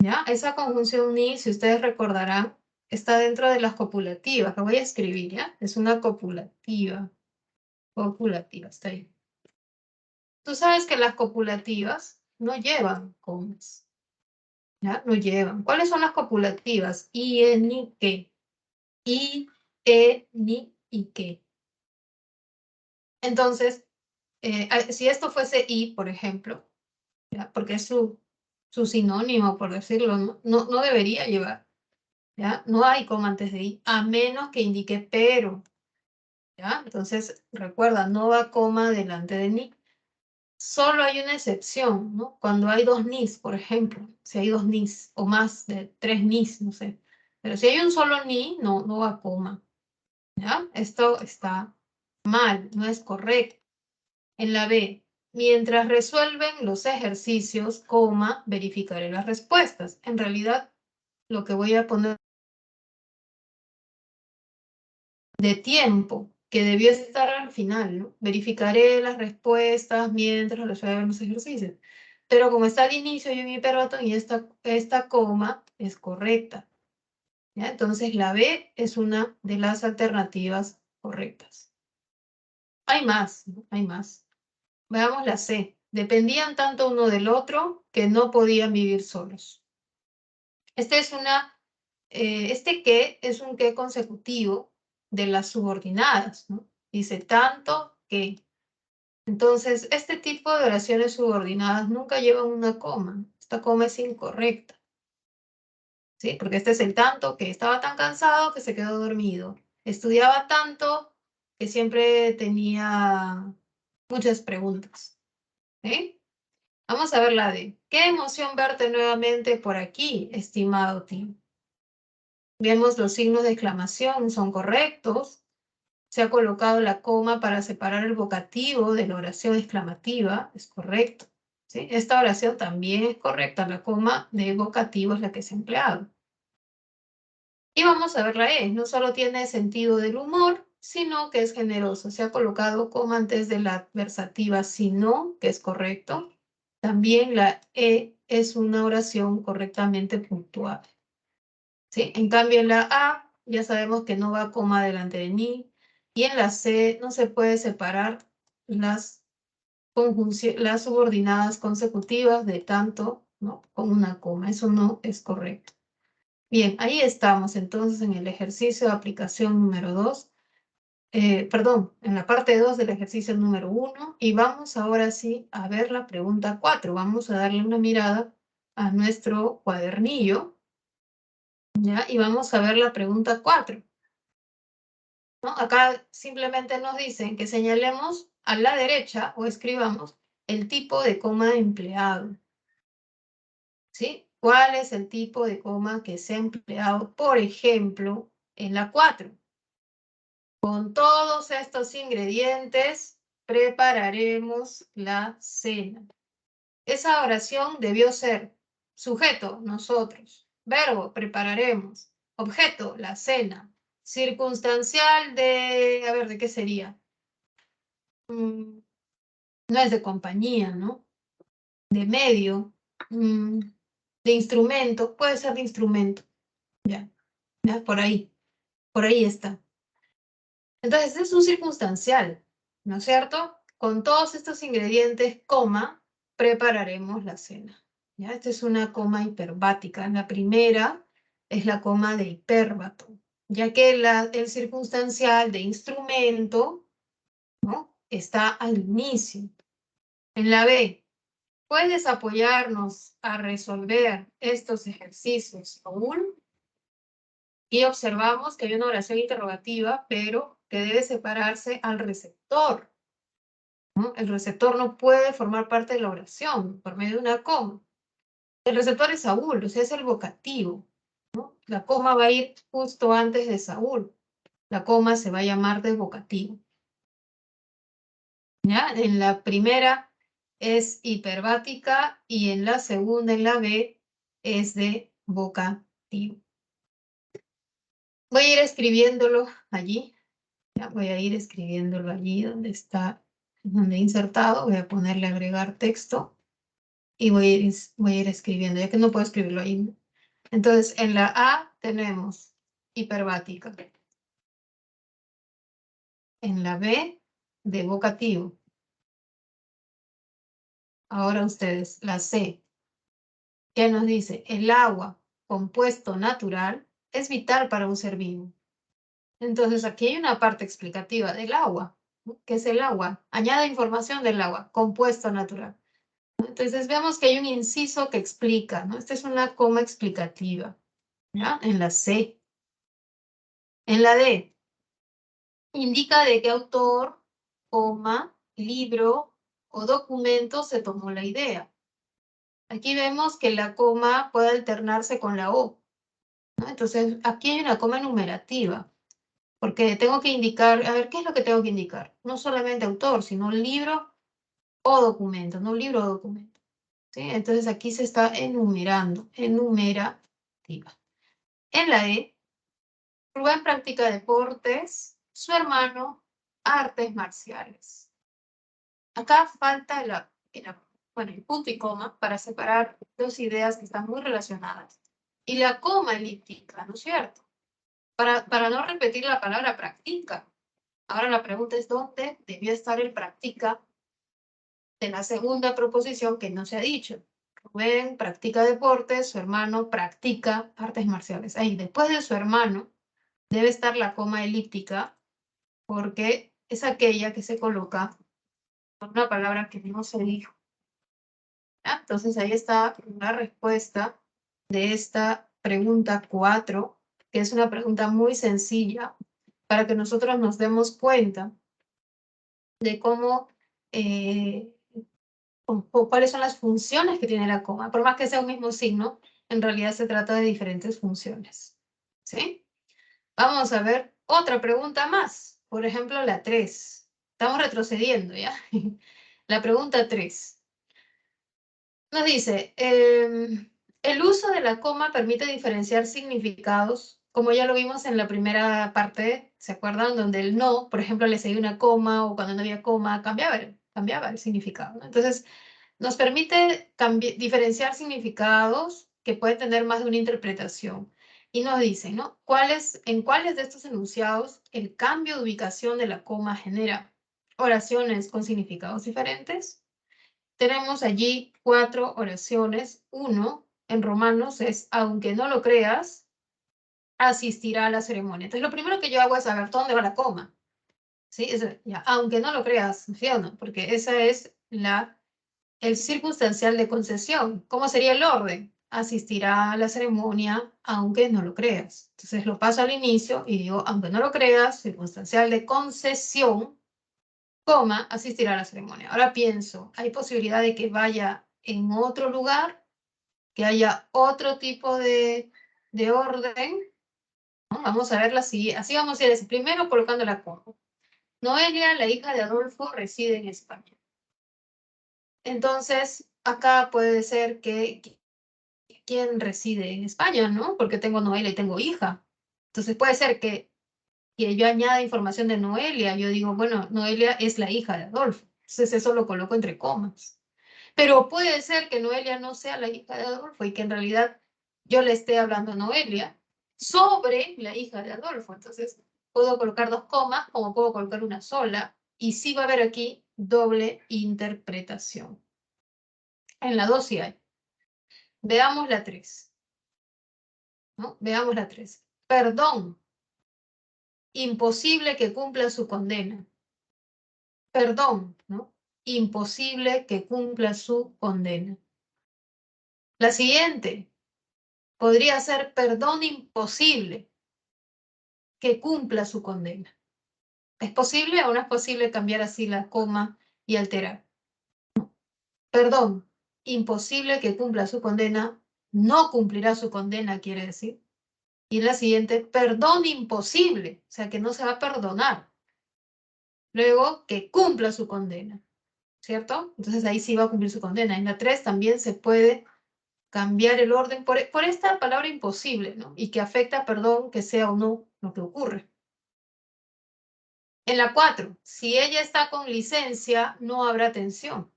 ¿Ya? Esa conjunción ni, si ustedes recordarán, está dentro de las copulativas. La voy a escribir, ¿ya? Es una copulativa. Copulativa, está ahí. Tú sabes que las copulativas no llevan comas. ¿Ya? No llevan. ¿Cuáles son las copulativas? I, E, ni, que. I, E, ni y que. Entonces, si esto fuese I, por ejemplo, ¿ya? Porque es su sinónimo, por decirlo, no debería llevar. ¿Ya? No hay coma antes de I, a menos que indique pero. ¿Ya? Entonces, recuerda, no va coma delante de ni. Solo hay una excepción, ¿no? Cuando hay dos nis, por ejemplo, si hay dos nis o más de 3 nis, no sé. Pero si hay un solo ni, no va coma. ¿Ya? Esto está mal, no es correcto. En la B, mientras resuelven los ejercicios, coma, verificaré las respuestas. En realidad, lo que voy a poner de tiempo, que debió estar al final, ¿no? Verificaré las respuestas mientras resuelven los ejercicios. Pero como está al inicio y un hiperbatón y esta coma es correcta. ¿Ya? Entonces la B es una de las alternativas correctas. Hay más, ¿no? Hay más. Veamos la C. Dependían tanto uno del otro que no podían vivir solos. Este que es un que consecutivo de las subordinadas, ¿no? Dice tanto que. Entonces, este tipo de oraciones subordinadas nunca llevan una coma. Esta coma es incorrecta, ¿sí? Porque este es el tanto que estaba tan cansado que se quedó dormido. Estudiaba tanto que siempre tenía muchas preguntas, ¿sí? Vamos a ver la D. Qué emoción verte nuevamente por aquí, estimado Tim. Vemos los signos de exclamación, son correctos. Se ha colocado la coma para separar el vocativo de la oración exclamativa, es correcto. ¿Sí? Esta oración también es correcta, la coma de vocativo es la que se ha empleado. Y vamos a ver la E, no solo tiene sentido del humor, sino que es generoso. Se ha colocado coma antes de la adversativa sino, que es correcto. También la E es una oración correctamente puntuada. ¿Sí? En cambio, en la A ya sabemos que no va coma delante de ni, y en la C no se puede separar las subordinadas consecutivas de tanto, ¿no? Con una coma. Eso no es correcto. Bien, ahí estamos entonces en el ejercicio de aplicación número 2. Perdón, en la parte 2 del ejercicio número 1. Y vamos ahora sí a ver la pregunta 4. Vamos a darle una mirada a nuestro cuadernillo. ¿Ya? Y vamos a ver la pregunta 4. ¿No? Acá simplemente nos dicen que señalemos a la derecha o escribamos el tipo de coma empleado. ¿Sí? ¿Cuál es el tipo de coma que se ha empleado, por ejemplo, en la 4? Con todos estos ingredientes prepararemos la cena. Esa oración debió ser sujeto, nosotros. Verbo, prepararemos. Objeto, la cena. Circunstancial de, a ver, ¿de qué sería? No es de compañía, ¿no? De medio, de instrumento, puede ser de instrumento, ya, por ahí. Por ahí está. Entonces, es un circunstancial, ¿no es cierto? Con todos estos ingredientes, coma, prepararemos la cena. ¿Ya? Esta es una coma hiperbática. La primera es la coma de hipérbato, ya que el circunstancial de instrumento, ¿no?, está al inicio. En la B, ¿puedes apoyarnos a resolver estos ejercicios aún? Y observamos que hay una oración interrogativa, pero que debe separarse al receptor, ¿no? El receptor no puede formar parte de la oración por medio de una coma. El receptor es Saúl, o sea, es el vocativo, ¿no? La coma va a ir justo antes de Saúl. La coma se va a llamar de vocativo. ¿Ya? En la primera es hiperbática y en la segunda, en la B, es de vocativo. Voy a ir escribiéndolo allí. Ya voy a ir escribiéndolo allí donde está, donde he insertado. Voy a ponerle agregar texto y voy a ir escribiendo, ya que no puedo escribirlo ahí. Entonces, en la A tenemos hiperbática. En la B, de vocativo. Ahora ustedes, la C, ¿qué nos dice? El agua, compuesto natural, es vital para un ser vivo. Entonces, aquí hay una parte explicativa del agua. ¿Qué es el agua? Añade información del agua, compuesto natural. Entonces, vemos que hay un inciso que explica, ¿no? Esta es una coma explicativa, ¿ya? En la C. En la D, indica de qué autor, coma, libro o documento se tomó la idea. Aquí vemos que la coma puede alternarse con la O, ¿no? Entonces, aquí hay una coma enumerativa, porque tengo que indicar, a ver, ¿qué es lo que tengo que indicar? No solamente autor, sino libro o documento, no libro o documento. ¿Sí? Entonces, aquí se está enumerando, enumerativa. En la E, Rubén practica deportes, su hermano, artes marciales. Acá falta el punto y coma para separar dos ideas que están muy relacionadas. Y la coma elíptica, ¿no es cierto? Para no repetir la palabra practica. Ahora la pregunta es, ¿dónde debió estar el practica de la segunda proposición que no se ha dicho? Rubén practica deportes, su hermano practica artes marciales. Ahí, después de su hermano, debe estar la coma elíptica, porque es aquella que se coloca con una palabra que no se dijo. ¿Ya? Entonces ahí está la respuesta de esta pregunta 4, que es una pregunta muy sencilla para que nosotros nos demos cuenta de cómo, o cuáles son las funciones que tiene la coma. Por más que sea un mismo signo, en realidad se trata de diferentes funciones. ¿Sí? Vamos a ver otra pregunta más. Por ejemplo, la 3. Estamos retrocediendo, ¿ya? La pregunta 3. Nos dice, el uso de la coma permite diferenciar significados, como ya lo vimos en la primera parte, ¿se acuerdan? Donde el no, por ejemplo, le seguía una coma o cuando no había coma, cambiaba el significado, ¿no? Entonces, nos permite diferenciar significados que pueden tener más de una interpretación. Y nos dice, ¿no? ¿En cuáles de estos enunciados el cambio de ubicación de la coma genera oraciones con significados diferentes? Tenemos allí 4 oraciones. Uno, en Romanos, es, aunque no lo creas, asistirá a la ceremonia. Entonces, lo primero que yo hago es saber dónde va la coma. ¿Sí? Ya, aunque no lo creas, ¿sí o no? Porque esa es el circunstancial de concesión. ¿Cómo sería el orden? Asistirá a la ceremonia, aunque no lo creas. Entonces, lo paso al inicio y digo, aunque no lo creas, circunstancial de concesión, coma, asistirá a la ceremonia. Ahora pienso, ¿hay posibilidad de que vaya en otro lugar? ¿Que haya otro tipo de orden? ¿No? Vamos a verla así. Así vamos a ir primero colocando la coma. Noelia, la hija de Adolfo, reside en España. Entonces, acá puede ser que ¿quién reside en España, no? Porque tengo Noelia y tengo hija. Entonces puede ser que yo añada información de Noelia. Yo digo, bueno, Noelia es la hija de Adolfo. Entonces eso lo coloco entre comas. Pero puede ser que Noelia no sea la hija de Adolfo y que en realidad yo le esté hablando a Noelia, sobre la hija de Adolfo. Entonces, puedo colocar 2 comas como puedo colocar una sola. Y sí va a haber aquí doble interpretación. En la 2 sí hay. Veamos la 3. ¿No? Veamos la 3. Perdón. Imposible que cumpla su condena. Perdón, ¿no? Imposible que cumpla su condena. La siguiente podría ser perdón imposible que cumpla su condena. ¿Es posible o no es posible cambiar así la coma y alterar? Perdón, imposible que cumpla su condena, no cumplirá su condena, quiere decir. Y la siguiente, perdón imposible, o sea que no se va a perdonar. Luego, que cumpla su condena, ¿cierto? Entonces ahí sí va a cumplir su condena. En la 3 también se puede cambiar el orden por esta palabra imposible, ¿no? Y que afecta, perdón, que sea o no lo que ocurre. En la 4, si ella está con licencia, no habrá tensión.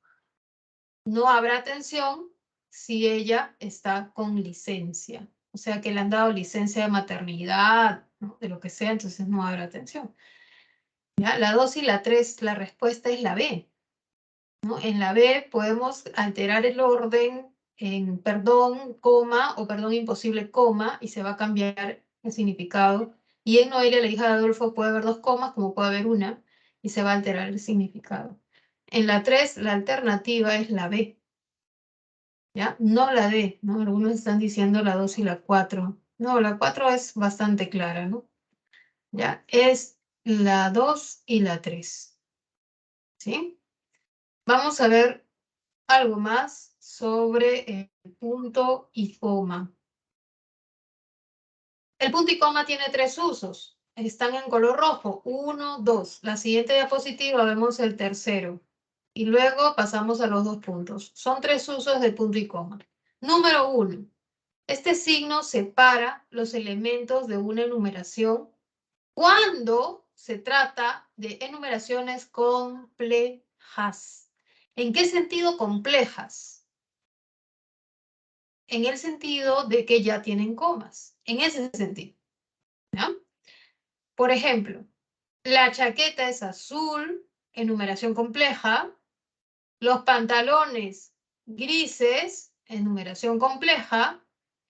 No habrá tensión si ella está con licencia. O sea, que le han dado licencia de maternidad, ¿no? De lo que sea, entonces no habrá tensión. ¿Ya? La 2 y la 3, la respuesta es la B, ¿no? En la B podemos alterar el orden en perdón, coma, o perdón imposible, coma, y se va a cambiar el significado. Y en Noelia, la hija de Adolfo, puede haber 2 comas, como puede haber una, y se va a alterar el significado. En la 3, la alternativa es la B, ¿ya? No la D, ¿no? Algunos están diciendo la 2 y la 4. No, la 4 es bastante clara, ¿no? ¿Ya? Es la 2 y la 3, ¿sí? Vamos a ver algo más sobre el punto y coma. El punto y coma tiene 3 usos. Están en color rojo. 1, 2. La siguiente diapositiva vemos el tercero. Y luego pasamos a los 2 puntos. Son 3 usos de punto y coma. Número 1. Este signo separa los elementos de una enumeración cuando se trata de enumeraciones complejas. ¿En qué sentido complejas? En el sentido de que ya tienen comas. En ese sentido, ¿ya? Por ejemplo, la chaqueta es azul, enumeración compleja. Los pantalones grises, enumeración compleja.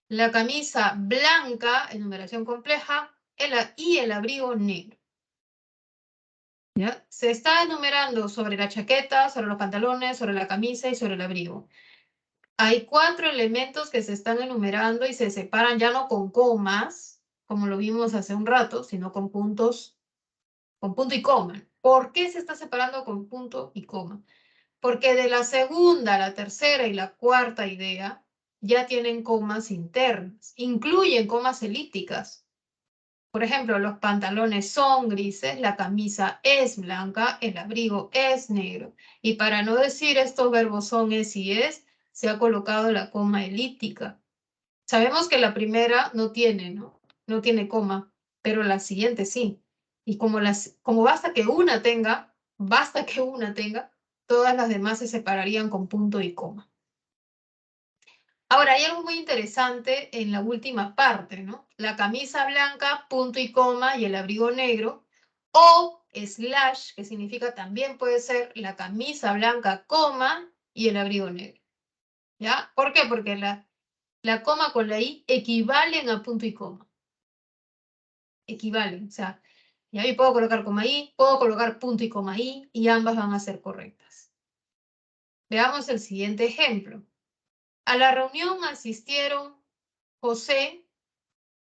La camisa blanca, enumeración compleja, y el abrigo negro. ¿Ya? Se está enumerando sobre la chaqueta, sobre los pantalones, sobre la camisa y sobre el abrigo. Hay 4 elementos que se están enumerando y se separan ya no con comas, como lo vimos hace un rato, sino con puntos, con punto y coma. ¿Por qué se está separando con punto y coma? Porque de la segunda, la tercera y la cuarta idea ya tienen comas internas, incluyen comas elípticas. Por ejemplo, los pantalones son grises, la camisa es blanca, el abrigo es negro. Y para no decir estos verbos son, es y es, se ha colocado la coma elíptica. Sabemos que la primera no tiene, ¿no? No tiene coma, pero la siguiente sí. Y como basta que una tenga, todas las demás se separarían con punto y coma. Ahora, hay algo muy interesante en la última parte, ¿no? La camisa blanca, punto y coma, y el abrigo negro, o slash, que significa también puede ser la camisa blanca, coma, y el abrigo negro. ¿Ya? ¿Por qué? Porque la coma con la i equivalen a punto y coma. Equivalen, o sea, y ahí puedo colocar coma i, puedo colocar punto y coma i, y ambas van a ser correctas. Veamos el siguiente ejemplo. A la reunión asistieron José,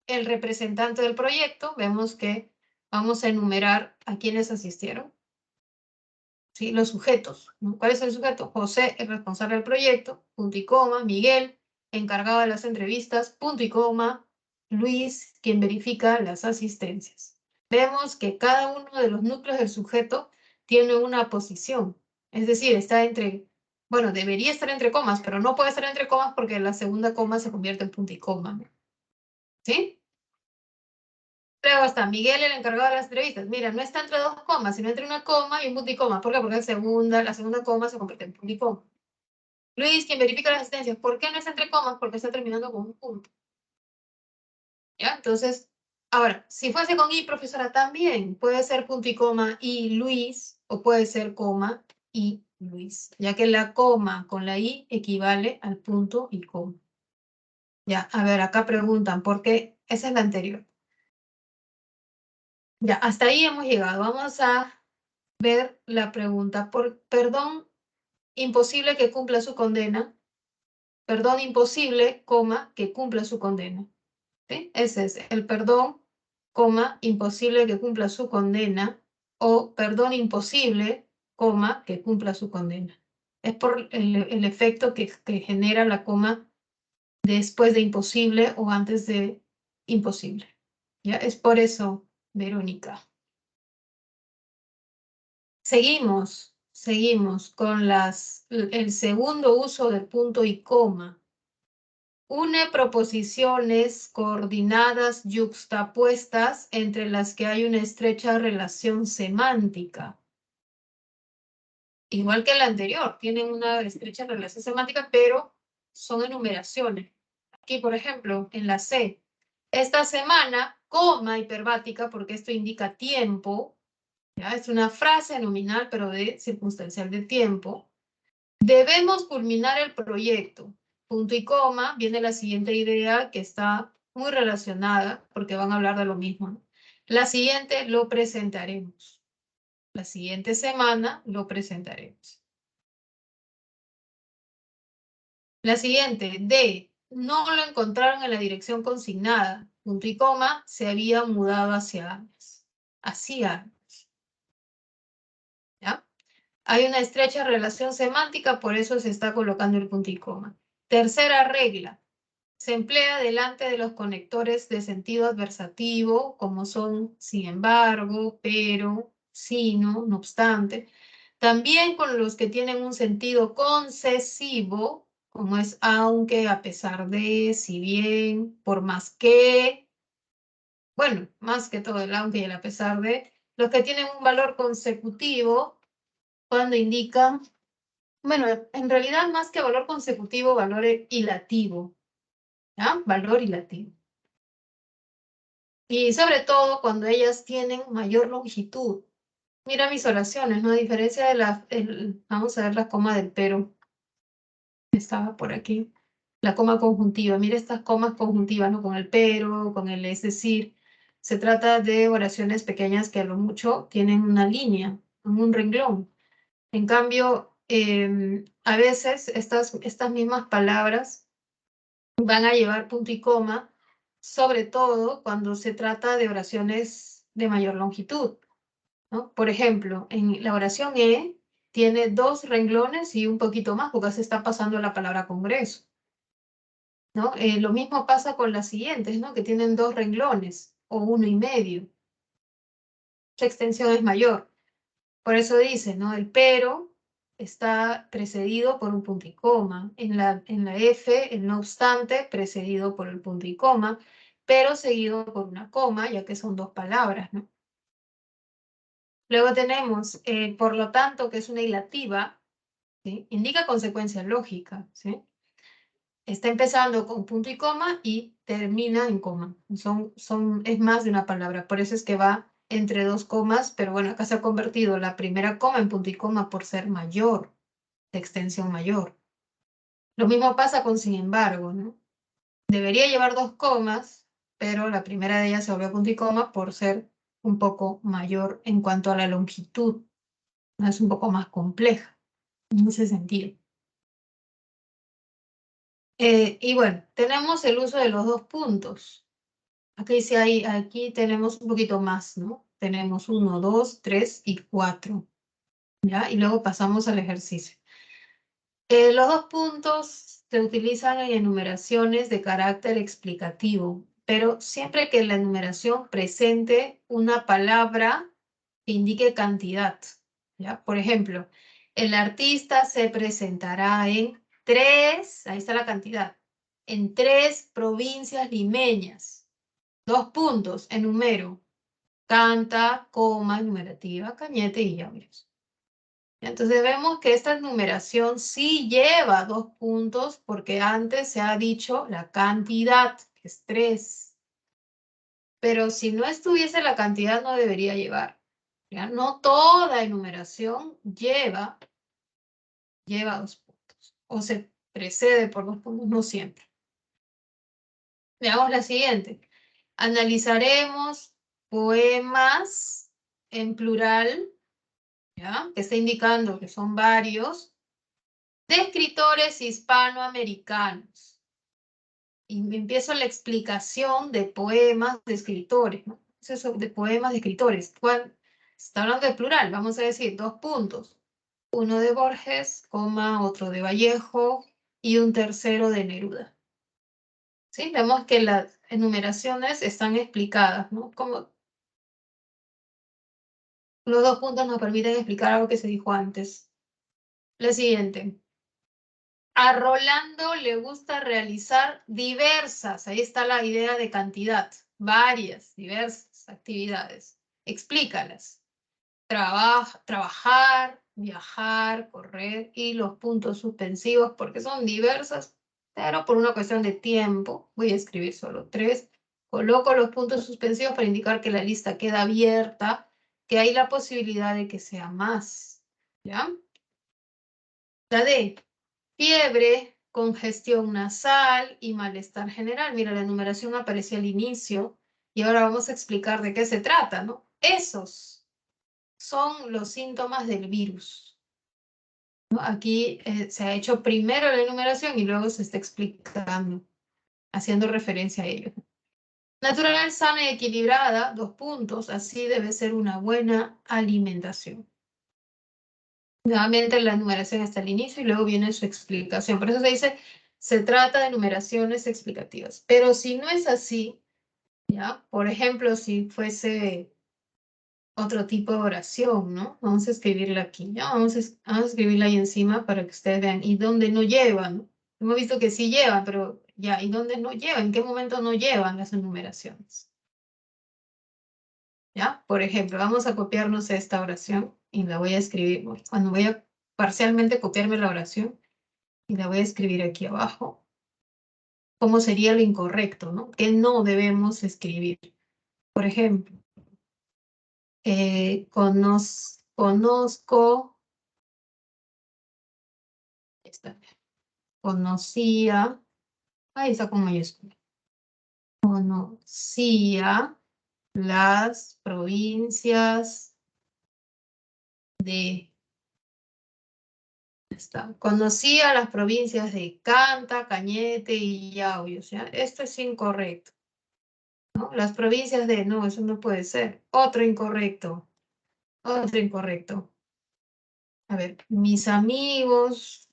el representante del proyecto. Vemos que vamos a enumerar a quienes asistieron. ¿Sí? Los sujetos, ¿no? ¿Cuál es el sujeto? José, el responsable del proyecto, punto y coma. Miguel, encargado de las entrevistas, punto y coma. Luis, quien verifica las asistencias. Vemos que cada uno de los núcleos del sujeto tiene una posición. Es decir, está entre, bueno, debería estar entre comas, pero no puede estar entre comas porque la segunda coma se convierte en punto y coma. ¿Sí? Luego está Miguel, el encargado de las entrevistas. Mira, no está entre 2 comas, sino entre una coma y un punto y coma. ¿Por qué? Porque la segunda coma se convierte en punto y coma. Luis, quien verifica las asistencias. ¿Por qué no está entre comas? Porque está terminando con un punto. ¿Ya? Entonces, ahora, si fuese con I, profesora, también puede ser punto y coma y Luis, o puede ser coma y Luis, ya que la coma con la I equivale al punto y coma. Ya, a ver, acá preguntan, ¿por qué? Esa es la anterior. Ya, hasta ahí hemos llegado. Vamos a ver la pregunta. Por perdón, imposible que cumpla su condena. Perdón imposible, coma, que cumpla su condena. ¿Sí? Ese es el perdón, coma, imposible que cumpla su condena, o perdón imposible, coma, que cumpla su condena. Es por el efecto que genera la coma después de imposible o antes de imposible. ¿Ya? Es por eso, Verónica. Seguimos con el segundo uso del punto y coma. Une proposiciones coordinadas yuxtapuestas entre las que hay una estrecha relación semántica. Igual que la anterior, tienen una estrecha relación semántica, pero son enumeraciones. Aquí, por ejemplo, en la C, esta semana, coma hiperbática, porque esto indica tiempo, ¿ya? Es una frase nominal, pero de circunstancial de tiempo. Debemos culminar el proyecto. Punto y coma, viene la siguiente idea que está muy relacionada, porque van a hablar de lo mismo, ¿no? La siguiente lo presentaremos. La siguiente semana lo presentaremos. La siguiente, D, no lo encontraron en la dirección consignada. Punto y coma, se había mudado hacia años. Hacía años. ¿Ya? Hay una estrecha relación semántica, por eso se está colocando el punto y coma. Tercera regla. Se emplea delante de los conectores de sentido adversativo, como son sin embargo, pero, sino, no obstante. También con los que tienen un sentido concesivo, como es aunque, a pesar de, si bien, por más que, bueno, más que todo el aunque y el a pesar de, los que tienen un valor consecutivo, cuando indican, bueno, en realidad más que valor consecutivo, valor ilativo, ¿ya? Valor ilativo. Y sobre todo cuando ellas tienen mayor longitud. Mira mis oraciones, ¿no? A diferencia de vamos a ver la coma del pero. Estaba por aquí. La coma conjuntiva. Mira estas comas conjuntivas, ¿no? Con el pero, con el es decir. Se trata de oraciones pequeñas que a lo mucho tienen una línea, un renglón. En cambio, a veces estas mismas palabras van a llevar punto y coma, sobre todo cuando se trata de oraciones de mayor longitud, ¿no? Por ejemplo, en la oración tiene 2 renglones y un poquito más, porque se está pasando la palabra congreso, ¿no? Lo mismo pasa con las siguientes, ¿no? Que tienen 2 renglones o 1,5. La extensión es mayor. Por eso dice, ¿no? El pero está precedido por un punto y coma. En la F, el no obstante, precedido por el punto y coma, pero seguido por una coma, ya que son 2 palabras, ¿no? Luego tenemos, por lo tanto, que es una hilativa, ¿sí? Indica consecuencia lógica, ¿sí? Está empezando con punto y coma y termina en coma. Es más de una palabra, por eso es que va entre 2 comas, pero bueno, acá se ha convertido la primera coma en punto y coma por ser mayor, de extensión mayor. Lo mismo pasa con sin embargo, ¿no? Debería llevar 2 comas, pero la primera de ellas se volvió punto y coma por ser un poco mayor en cuanto a la longitud, ¿no? Es un poco más compleja en ese sentido. Y bueno, tenemos el uso de los 2 puntos. Aquí tenemos un poquito más, ¿no? Tenemos 1, 2, 3 y 4, ¿ya? Y luego pasamos al ejercicio. Los 2 puntos se utilizan en enumeraciones de carácter explicativo, pero siempre que la enumeración presente una palabra que indique cantidad, ¿ya? Por ejemplo, el artista se presentará en 3, ahí está la cantidad, en 3 provincias limeñas. 2 puntos, enumero. Canta, coma, enumerativa, Cañete y Llaveros. Entonces vemos que esta enumeración sí lleva 2 puntos porque antes se ha dicho la cantidad, que es 3. Pero si no estuviese la cantidad, no debería llevar. ¿Ya? No toda enumeración lleva 2 puntos. O se precede por 2 puntos, no siempre. Veamos la siguiente. Analizaremos poemas en plural, ¿ya? Que está indicando que son varios, de escritores hispanoamericanos. Y empiezo la explicación de poemas de escritores, ¿no? Eso de poemas de escritores. ¿Cuál? Está hablando de plural, vamos a decir 2 puntos. Uno de Borges, otro de Vallejo y un tercero de Neruda. ¿Sí? Vemos que las enumeraciones están explicadas, ¿no? Como los 2 puntos nos permiten explicar algo que se dijo antes. La siguiente. A Rolando le gusta realizar diversas, ahí está la idea de cantidad, varias, diversas actividades. Explícalas. Trabajar, viajar, correr y los puntos suspensivos, porque son diversas, pero por una cuestión de tiempo, voy a escribir solo 3. Coloco los puntos suspensivos para indicar que la lista queda abierta, que hay la posibilidad de que sea más. ¿Ya? La D. Fiebre, congestión nasal y malestar general. Mira, la enumeración aparece al inicio y ahora vamos a explicar de qué se trata, ¿no? Esos son los síntomas del virus, ¿no? Aquí se ha hecho primero la enumeración y luego se está explicando, haciendo referencia a ello. Natural, sana y equilibrada, 2 puntos, así debe ser una buena alimentación. Nuevamente la enumeración está al inicio y luego viene su explicación. Por eso se dice, se trata de enumeraciones explicativas. Pero si no es así, ¿ya? Por ejemplo, si fuese otro tipo de oración, ¿no? Vamos a escribirla aquí, ¿ya? Vamos a escribirla ahí encima para que ustedes vean. ¿Y dónde no llevan? Hemos visto que sí llevan, pero ya, ¿y dónde no llevan? ¿En qué momento no llevan las enumeraciones? ¿Ya? Por ejemplo, vamos a copiarnos esta oración y la voy a escribir. Cuando voy a parcialmente copiarme la oración, y la voy a escribir aquí abajo, cómo sería lo incorrecto, ¿no? Que no debemos escribir. Por ejemplo, conozco, conocía, ahí está con mayúscula, conocía las provincias de, conocía las provincias de Canta, Cañete y Yauyos, ¿ya? Esto es incorrecto, ¿no? Las provincias de, no, eso no puede ser. Otro incorrecto. A ver, mis amigos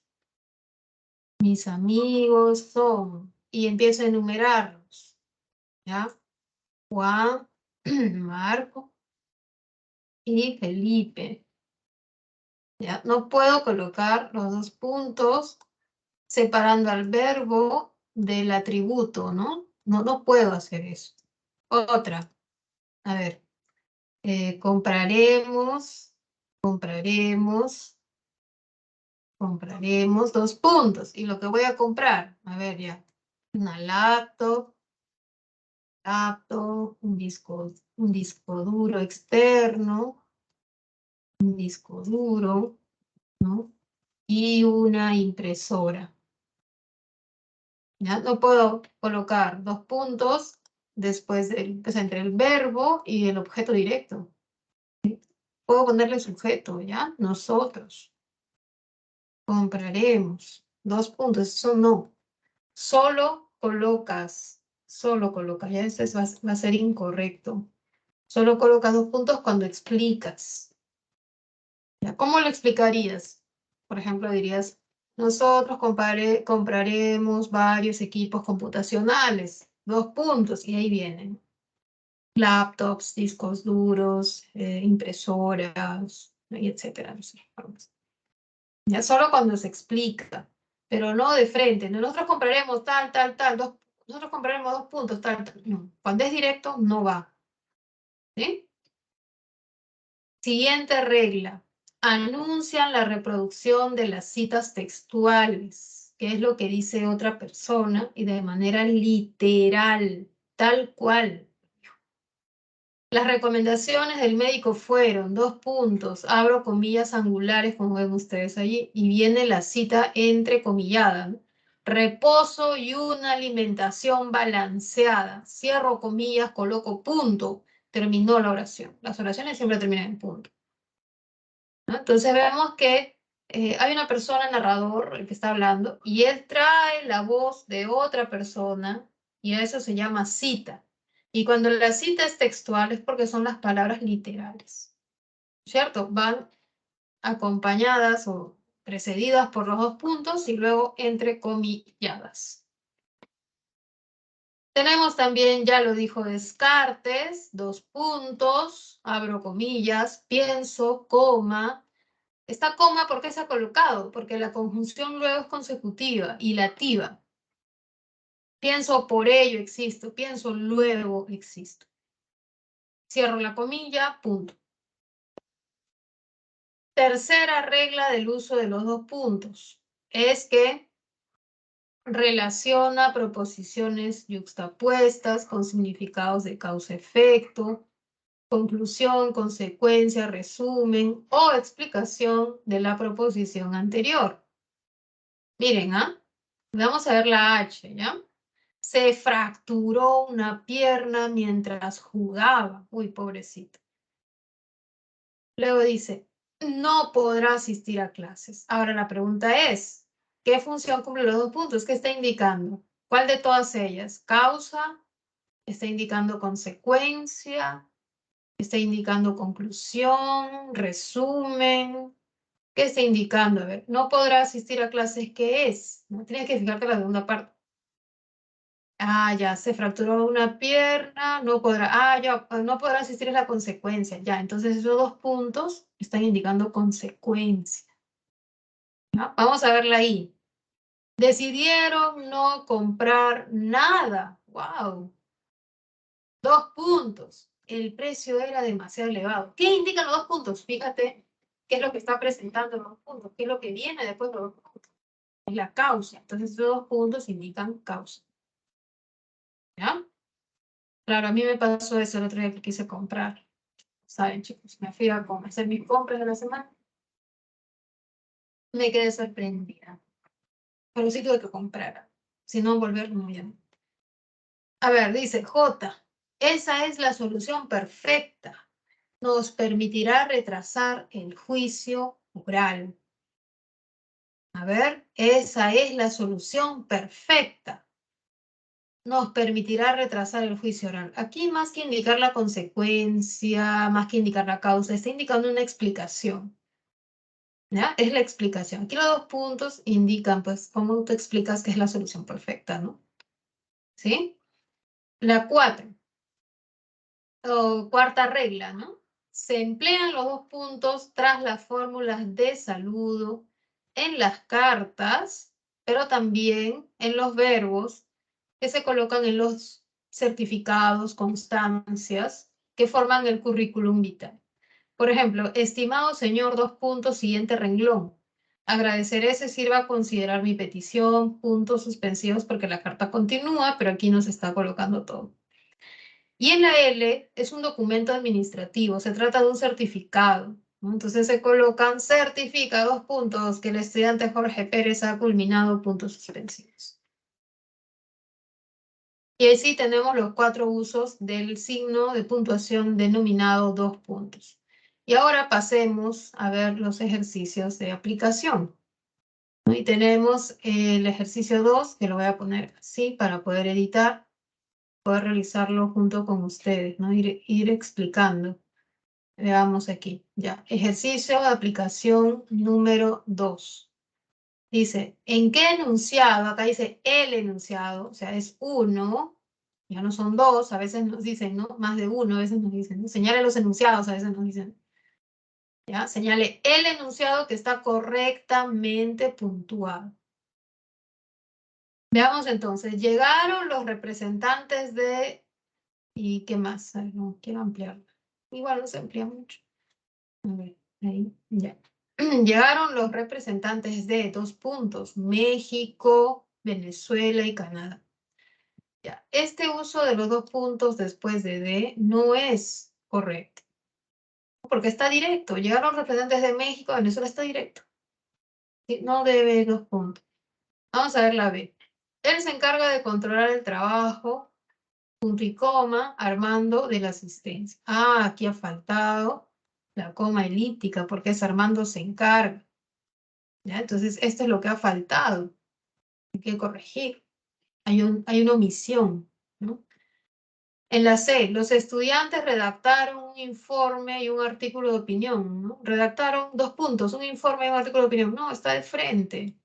son, y empiezo a enumerarlos, ¿ya? Juan, Marco y Felipe, ¿ya? No puedo colocar los 2 puntos separando al verbo del atributo, ¿no? No puedo hacer eso. Otra, a ver, compraremos, 2 puntos. Y lo que voy a comprar, a ver ya, una laptop, un disco duro externo, un disco duro, ¿no? Y una impresora. ¿Ya? No puedo colocar 2 puntos después pues entre el verbo y el objeto directo. ¿Sí? Puedo ponerle sujeto, ¿ya? Nosotros compraremos 2 puntos, eso no. Solo colocas, ya eso va a ser incorrecto. Solo colocas 2 puntos cuando explicas. ¿Ya? ¿Cómo lo explicarías? Por ejemplo, dirías, nosotros compraremos varios equipos computacionales, 2 puntos, y ahí vienen. Laptops, discos duros, impresoras, y etcétera. No sé, ya solo cuando se explica, pero no de frente. Nosotros compraremos tal, nosotros compraremos 2 puntos, tal. No. Cuando es directo, no va. ¿Sí? Siguiente regla. Anuncian la reproducción de las citas textuales, que es lo que dice otra persona, y de manera literal, tal cual. Las recomendaciones del médico fueron, dos puntos, abro comillas angulares, como ven ustedes allí, y viene la cita entrecomillada, ¿no? Reposo y una alimentación balanceada. Cierro comillas, coloco punto. Terminó la oración. Las oraciones siempre terminan en punto, ¿no? Entonces vemos que hay una persona, narrador, el que está hablando, y él trae la voz de otra persona, y a eso se llama cita. Y cuando la cita es textual es porque son las palabras literales, ¿cierto? Van acompañadas o precedidas por los dos puntos y luego entrecomilladas. Tenemos también, ya lo dijo Descartes, dos puntos, abro comillas, pienso, coma. Está coma, ¿por qué se ha colocado? Porque la conjunción luego es consecutiva, hilativa. Pienso, por ello existo. Pienso, luego existo. Cierro la comilla, punto. Tercera regla del uso de los dos puntos es que relaciona proposiciones yuxtapuestas con significados de causa-efecto, conclusión, consecuencia, resumen o explicación de la proposición anterior. Miren, vamos a ver la H, ¿ya? Se fracturó una pierna mientras jugaba. Uy, pobrecito. Luego dice, no podrá asistir a clases. Ahora la pregunta es, ¿qué función cumple los dos puntos? ¿Qué está indicando? ¿Cuál de todas ellas? ¿Causa? ¿Está indicando consecuencia? ¿Está indicando conclusión? ¿Resumen? ¿Qué está indicando? A ver, no podrá asistir a clases, ¿qué es? No tienes que fijarte en la segunda parte. Ya, se fracturó una pierna, no podrá, ya, no podrá asistir, es la consecuencia, ya, entonces esos dos puntos están indicando consecuencia. ¿Ya? Vamos a verla ahí. Decidieron no comprar nada, wow. Dos puntos, el precio era demasiado elevado. ¿Qué indican los dos puntos? Fíjate qué es lo que está presentando los dos puntos, qué es lo que viene después de los dos puntos. Es la causa, entonces esos dos puntos indican causa. ¿Ya? Claro, a mí me pasó eso el otro día que quise comprar. Saben, chicos, me fui a hacer mis compras de la semana. Me quedé sorprendida. Pero sí tuve que comprar. Si no, volver muy bien. A ver, dice J. Esa es la solución perfecta. Nos permitirá retrasar el juicio oral. A ver, esa es la solución perfecta. Nos permitirá retrasar el juicio oral. Aquí más que indicar la consecuencia, más que indicar la causa, está indicando una explicación. ¿Ya? Es la explicación. Aquí los dos puntos indican, pues, cómo tú explicas que es la solución perfecta, ¿no? ¿Sí? La 4, o cuarta regla, ¿no? Se emplean los dos puntos tras las fórmulas de saludo en las cartas, pero también en los verbos que se colocan en los certificados, constancias, que forman el currículum vitae. Por ejemplo, estimado señor, dos puntos, siguiente renglón. Agradeceré se sirva a considerar mi petición, puntos suspensivos porque la carta continúa, pero aquí nos está colocando todo. Y en la L es un documento administrativo, se trata de un certificado, ¿no? Entonces se colocan certificados, puntos, que el estudiante Jorge Pérez ha culminado, puntos suspensivos. Y así tenemos los 4 usos del signo de puntuación denominado dos puntos. Y ahora pasemos a ver los ejercicios de aplicación. ¿No? Y tenemos el ejercicio 2, que lo voy a poner así para poder editar, poder realizarlo junto con ustedes, ¿no? Ir explicando. Veamos aquí, ya. Ejercicio de aplicación número 2. Dice, ¿en qué enunciado? Acá dice el enunciado, o sea, es uno, ya no son dos, a veces nos dicen, ¿no? Más de uno, a veces nos dicen, ¿no? Señale los enunciados, a veces nos dicen. ¿Ya? Señale el enunciado que está correctamente puntuado. Veamos entonces, llegaron los representantes de... ¿Y qué más? A ver, no quiero ampliarlo. Igual no se amplía mucho. A ver, ahí, ya. Llegaron los representantes de dos puntos, México, Venezuela y Canadá. Ya. Este uso de los dos puntos después de no es correcto. Porque está directo. Llegaron representantes de México, Venezuela está directo. No debe 2 puntos. Vamos a ver la B. Él se encarga de controlar el trabajo, punto y coma, Armando de la asistencia. Ah, aquí ha faltado la coma elíptica, porque es Armando se encarga. ¿Ya? Entonces, esto es lo que ha faltado. Hay que corregir. Hay una omisión, ¿no? En la C, los estudiantes redactaron un informe y un artículo de opinión, ¿no? Redactaron 2 puntos, un informe y un artículo de opinión. No, está de frente.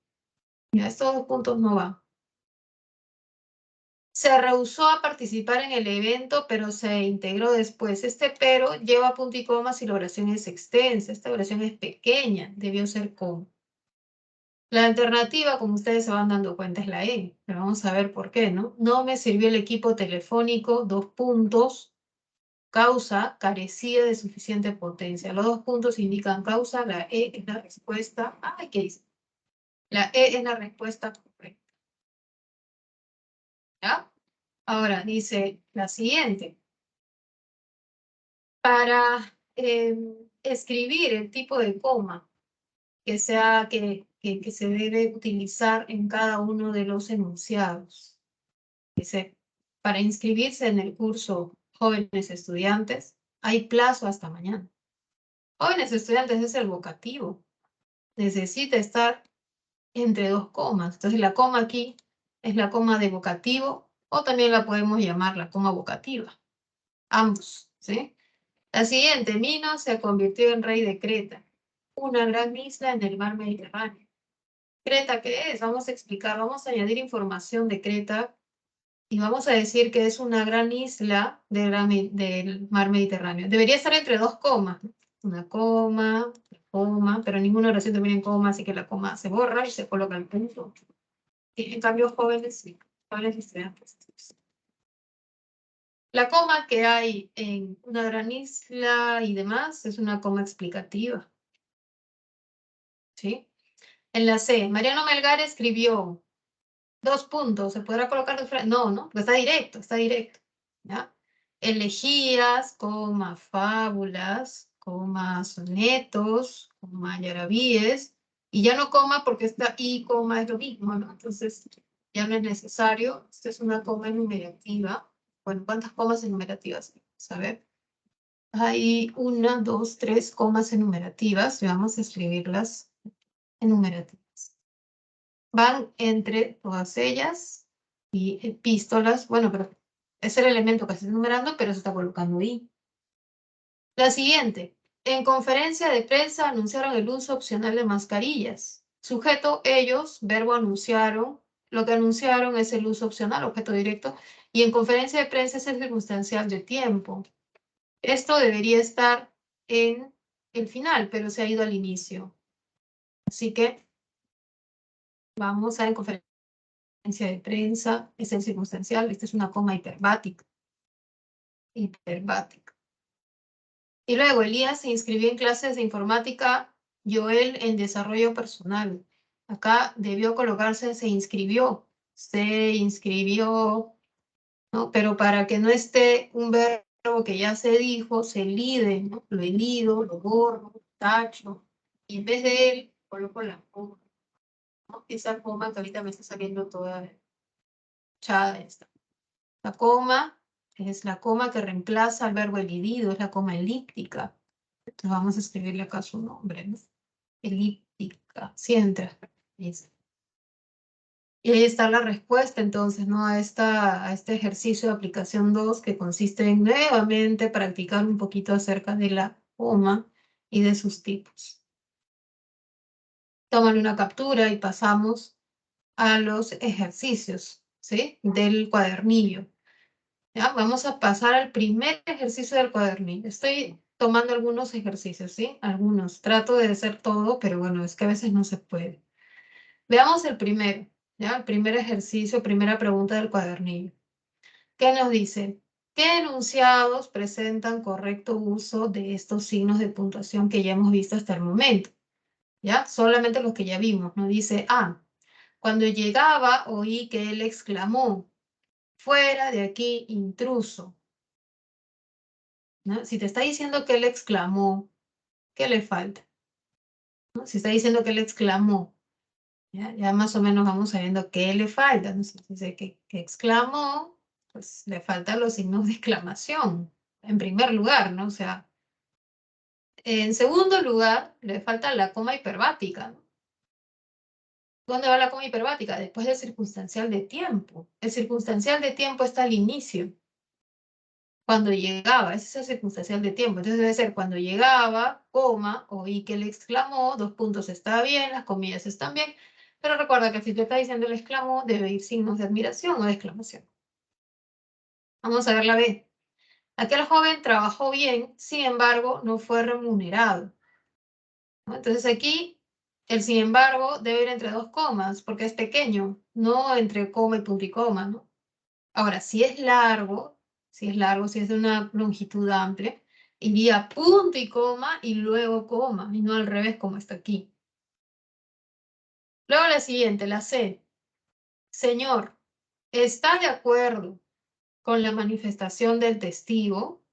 Ya, estos 2 puntos no van. Se rehusó a participar en el evento, pero se integró después. Este pero lleva punto y coma si la oración es extensa. Esta oración es pequeña, debió ser con. La alternativa, como ustedes se van dando cuenta, es la E. Pero vamos a ver por qué, ¿no? No me sirvió el equipo telefónico, 2 puntos. Causa, carecía de suficiente potencia. Los 2 puntos indican causa, la E es la respuesta. Ay, ¿qué dice? La E es la respuesta correcta. ¿Ya? Ahora dice la siguiente. Para escribir el tipo de coma que se debe utilizar en cada uno de los enunciados. Dice, para inscribirse en el curso Jóvenes Estudiantes, hay plazo hasta mañana. Jóvenes Estudiantes es el vocativo. Necesita estar entre 2 comas. Entonces la coma aquí es la coma de vocativo o también la podemos llamar la coma vocativa. Ambos, ¿sí? La siguiente, Minos se convirtió en rey de Creta, una gran isla en el mar Mediterráneo. ¿Creta qué es? Vamos a explicar, vamos a añadir información de Creta y vamos a decir que es una gran isla del mar Mediterráneo. Debería estar entre 2 comas, ¿no? Una coma, pero ninguna oración termina en coma, así que la coma se borra y se coloca el punto. Y en cambio, jóvenes, sí, jóvenes estudiantes. La coma que hay en una gran isla y demás es una coma explicativa. ¿Sí? En la C, Mariano Melgar escribió 2 puntos. ¿Se podrá colocar de frente? No, ¿no? Porque está directo, está directo. ¿Ya? Elegías, coma, fábulas, coma, sonetos, coma, yarabíes, y ya no coma porque está y coma es lo mismo, ¿no? Entonces ya no es necesario. Esta es una coma enumerativa. Bueno, ¿cuántas comas enumerativas? Vamos a ver. Hay 1, 2, 3 comas enumerativas y vamos a escribirlas enumerativas. Van entre todas ellas y epístolas. Bueno, pero es el elemento que se está enumerando, pero se está colocando ahí. La siguiente. En conferencia de prensa anunciaron el uso opcional de mascarillas. Sujeto, ellos, verbo anunciaron. Lo que anunciaron es el uso opcional, objeto directo. Y en conferencia de prensa es el circunstancial de tiempo. Esto debería estar en el final, pero se ha ido al inicio. Así que vamos a en conferencia de prensa, es el circunstancial, esta es una coma hiperbática. Hiperbática. Y luego Elías se inscribió en clases de informática, Joel en desarrollo personal. Acá debió colocarse se inscribió, ¿no? Pero para que no esté un verbo que ya se dijo, se lide, ¿no? Lo he lido, lo borro, tacho, y en vez de él, coloco la coma, ¿no? Esa coma que ahorita me está saliendo toda echada esta. La coma es la coma que reemplaza al verbo elidido, es la coma elíptica. Entonces vamos a escribirle acá su nombre, ¿no? Elíptica, sí entra. Y ahí está la respuesta entonces, ¿no? A este ejercicio de aplicación 2 que consiste en nuevamente practicar un poquito acerca de la coma y de sus tipos. Toman una captura y pasamos a los ejercicios, ¿sí? Del cuadernillo. ¿Ya? Vamos a pasar al primer ejercicio del cuadernillo. Estoy tomando algunos ejercicios, ¿sí? Algunos. Trato de hacer todo, pero bueno, es que a veces no se puede. Veamos el primero, ¿ya? El primer ejercicio, primera pregunta del cuadernillo. ¿Qué nos dice? ¿Qué enunciados presentan correcto uso de estos signos de puntuación que ya hemos visto hasta el momento? ¿Ya? Solamente los que ya vimos. Nos dice, cuando llegaba oí que él exclamó, fuera de aquí, intruso. ¿no? Si te está diciendo que él exclamó, ¿qué le falta? ¿No? Si está diciendo que él exclamó, ya más o menos vamos sabiendo qué le falta. Entonces, si dice que exclamó, pues le faltan los signos de exclamación, en primer lugar, ¿no? O sea, en segundo lugar, le falta la coma hiperbática, ¿no? ¿Dónde va la coma hiperbática? Después del circunstancial de tiempo. El circunstancial de tiempo está al inicio, cuando llegaba, ese es el circunstancial de tiempo. Entonces debe ser cuando llegaba, coma, oí que él exclamó, dos puntos está bien, las comillas están bien, pero recuerda que si te está diciendo el exclamó, debe ir signos de admiración o de exclamación. Vamos a ver la B. Aquel joven trabajó bien, sin embargo, no fue remunerado, ¿no? Entonces aquí, el sin embargo debe ir entre dos comas, porque es pequeño, no entre coma y punto y coma, ¿no? Ahora, si es de una longitud amplia, iría punto y coma y luego coma, y no al revés como está aquí. Luego la siguiente, la C. Señor, ¿está de acuerdo con la manifestación del testigo?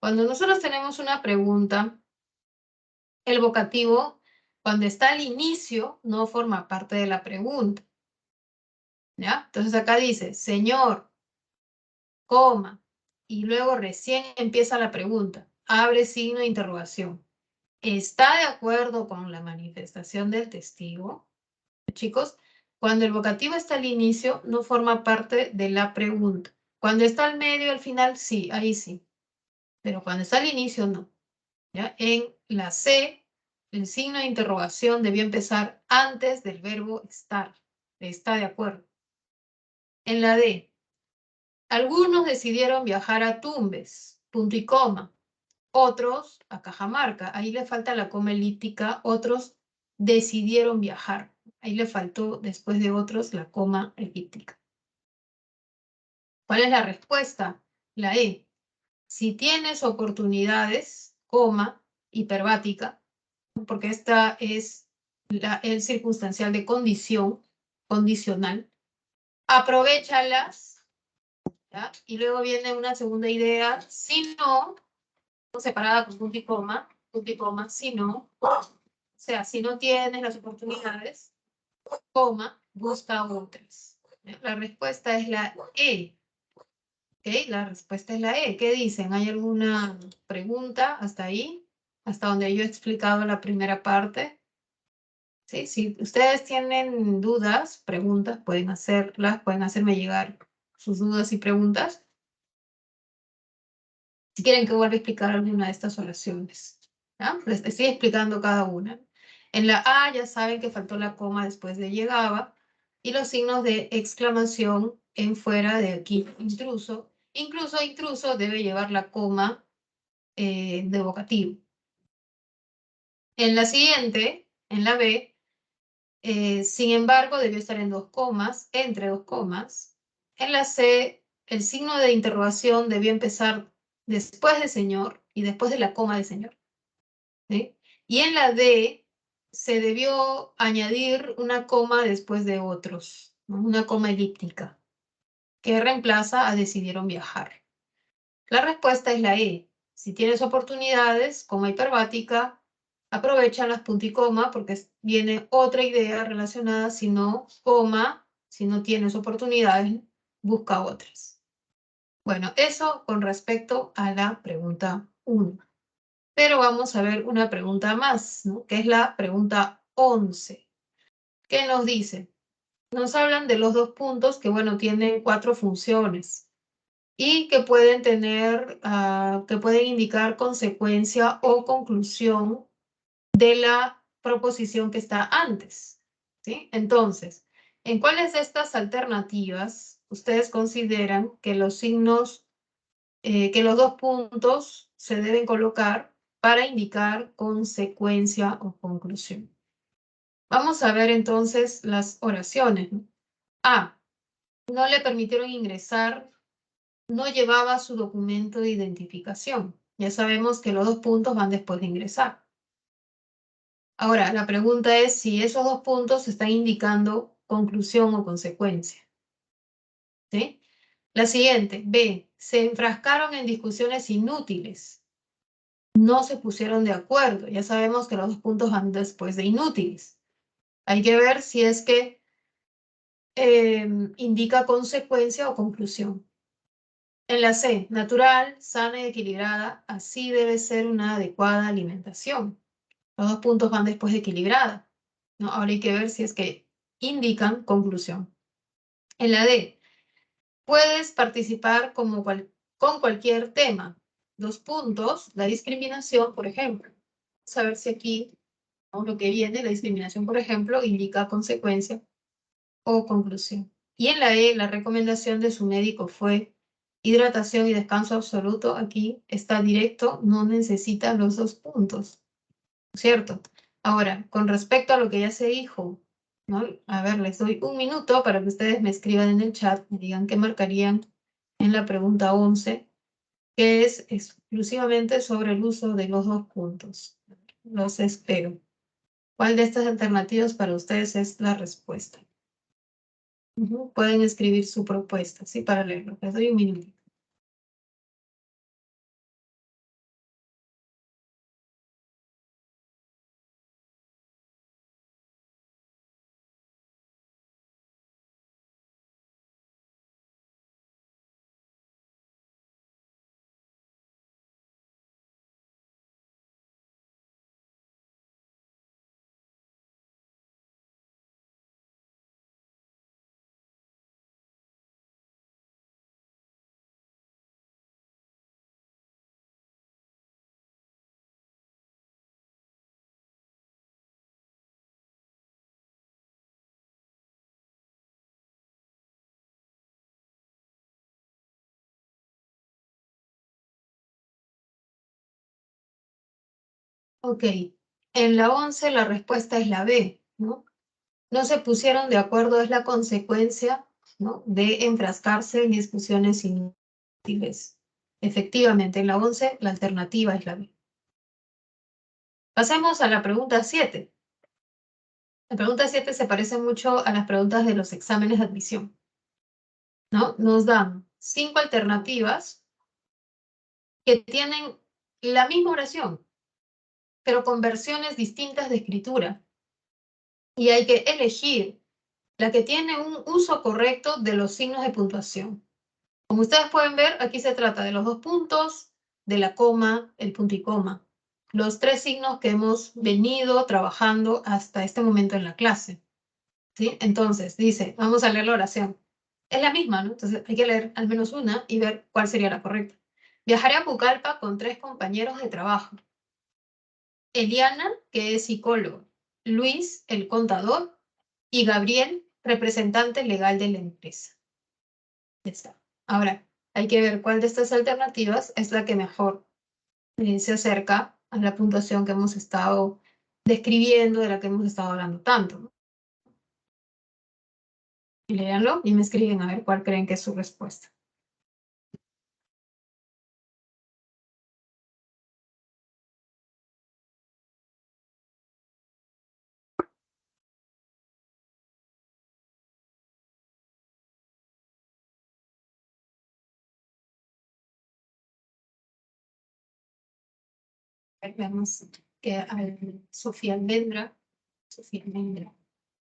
Cuando nosotros tenemos una pregunta, el vocativo, cuando está al inicio, no forma parte de la pregunta, ¿ya? Entonces acá dice, señor, coma, y luego recién empieza la pregunta, abre signo de interrogación. ¿Está de acuerdo con la manifestación del testigo? Chicos, cuando el vocativo está al inicio, no forma parte de la pregunta. Cuando está al medio, al final, sí, ahí sí. Pero cuando está al inicio, no. ¿Ya? En la C, el signo de interrogación debió empezar antes del verbo estar. ¿Está de acuerdo? En la D, algunos decidieron viajar a Tumbes, punto y coma. Otros a Cajamarca. Ahí le falta la coma elíptica. Otros decidieron viajar. Ahí le faltó, después de otros, la coma elíptica. ¿Cuál es la respuesta? La E. Si tienes oportunidades, coma, hiperbática, porque esta es el circunstancial de condición, condicional, aprovéchalas, ¿ya? Y luego viene una segunda idea, si no, separada con punto y coma, si no, o sea, si no tienes las oportunidades, coma, busca otras. La respuesta es la E. ¿Okay? La respuesta es la E. ¿Qué dicen? ¿Hay alguna pregunta hasta ahí? Hasta donde yo he explicado la primera parte. ¿Sí? Si ustedes tienen dudas, preguntas, pueden hacerlas, pueden hacerme llegar sus dudas y preguntas. Si quieren que vuelva a explicar alguna de estas oraciones. ¿Ya? Les estoy explicando cada una. En la A ya saben que faltó la coma después de llegaba y los signos de exclamación en fuera de aquí, intruso. Incluso intruso debe llevar la coma de vocativo. En la siguiente, en la B, sin embargo, debió estar en dos comas, entre dos comas. En la C, el signo de interrogación debió empezar después de señor y después de la coma de señor. ¿Sí? Y en la D, se debió añadir una coma después de otros, ¿no? Una coma elíptica, que reemplaza a decidieron viajar. La respuesta es la E. Si tienes oportunidades, coma hiperbática, aprovecha las punto y coma porque viene otra idea relacionada, si no, coma, si no tienes oportunidades, busca otras. Bueno, eso con respecto a la pregunta 1. Pero vamos a ver una pregunta más, ¿no? Que es la pregunta 11. ¿Qué nos dice? Nos hablan de los dos puntos que, bueno, tienen 4 funciones y que pueden tener, que pueden indicar consecuencia o conclusión de la proposición que está antes, ¿sí? Entonces, ¿en cuáles de estas alternativas ustedes consideran que los signos, que los dos puntos se deben colocar para indicar consecuencia o conclusión? Vamos a ver entonces las oraciones, ¿no? A. No le permitieron ingresar, no llevaba su documento de identificación. Ya sabemos que los dos puntos van después de ingresar. Ahora, la pregunta es si esos dos puntos están indicando conclusión o consecuencia. ¿Sí? La siguiente, B. Se enfrascaron en discusiones inútiles. no se pusieron de acuerdo. Ya sabemos que los 2 puntos van después de inútiles. Hay que ver si es que indica consecuencia o conclusión. En la C, natural, sana y equilibrada, así debe ser una adecuada alimentación. Los 2 puntos van después de equilibrada, ¿no? Ahora hay que ver si es que indican conclusión. En la D, puedes participar con cualquier tema. 2 puntos, la discriminación, por ejemplo. Vamos a ver si aquí, ¿no?, lo que viene, la discriminación, por ejemplo, indica consecuencia o conclusión. Y en la E, la recomendación de su médico fue hidratación y descanso absoluto. Aquí está directo, no necesita los 2 puntos, ¿cierto? Ahora, con respecto a lo que ya se dijo, ¿no? A ver, les doy un minuto para que ustedes me escriban en el chat, me digan qué marcarían en la pregunta 11, que es exclusivamente sobre el uso de los 2 puntos. Los espero. ¿Cuál de estas alternativas para ustedes es la respuesta? Pueden escribir su propuesta, ¿sí? Para leerlo. Les doy un minuto. Ok. En la 11 la respuesta es la B, ¿no? No se pusieron de acuerdo, es la consecuencia, ¿no?, de enfrascarse en discusiones inútiles. Efectivamente, en la 11 la alternativa es la B. Pasemos a la pregunta 7. La pregunta 7 se parece mucho a las preguntas de los exámenes de admisión, ¿no? Nos dan 5 alternativas que tienen la misma oración, pero con versiones distintas de escritura. Y hay que elegir la que tiene un uso correcto de los signos de puntuación. Como ustedes pueden ver, aquí se trata de los 2 puntos, de la coma, el punto y coma. Los 3 signos que hemos venido trabajando hasta este momento en la clase, ¿sí? Entonces, dice, vamos a leer la oración. Es la misma, ¿no? Entonces hay que leer al menos una y ver cuál sería la correcta. Viajaré a Pucallpa con 3 compañeros de trabajo. Eliana, que es psicólogo, Luis, el contador, y Gabriel, representante legal de la empresa. Ya está. Ahora, hay que ver cuál de estas alternativas es la que mejor se acerca a la puntuación que hemos estado describiendo, de la que hemos estado hablando tanto, ¿no? Y léanlo y me escriben a ver cuál creen que es su respuesta. Veamos que Sofía Almendra. Sofía Almendra.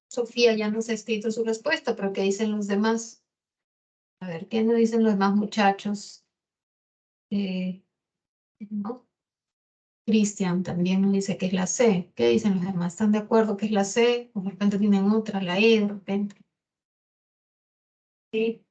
Sofía ya nos ha escrito su respuesta, pero ¿qué dicen los demás? A ver, ¿qué nos dicen los demás muchachos? ¿No? Cristian también nos dice que es la C. ¿Qué dicen los demás? ¿Están de acuerdo que es la C? O de repente tienen otra, la E, de repente. Sí.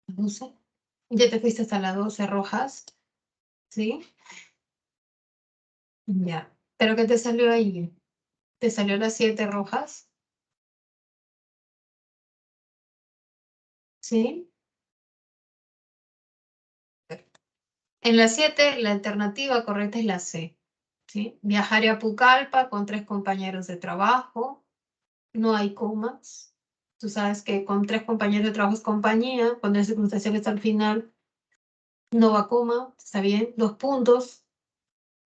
La 12. Ya te fuiste hasta las 12 rojas. ¿Sí? Ya. ¿Pero qué te salió ahí? ¿Te salió las 7 rojas? ¿Sí? En la 7, la alternativa correcta es la C. ¿Sí? Viajaré a Pucallpa con 3 compañeros de trabajo. no hay comas. Tú sabes que con 3 compañeros de trabajo es compañía, cuando es circunstancial está al final, no va coma, está bien. 2 puntos.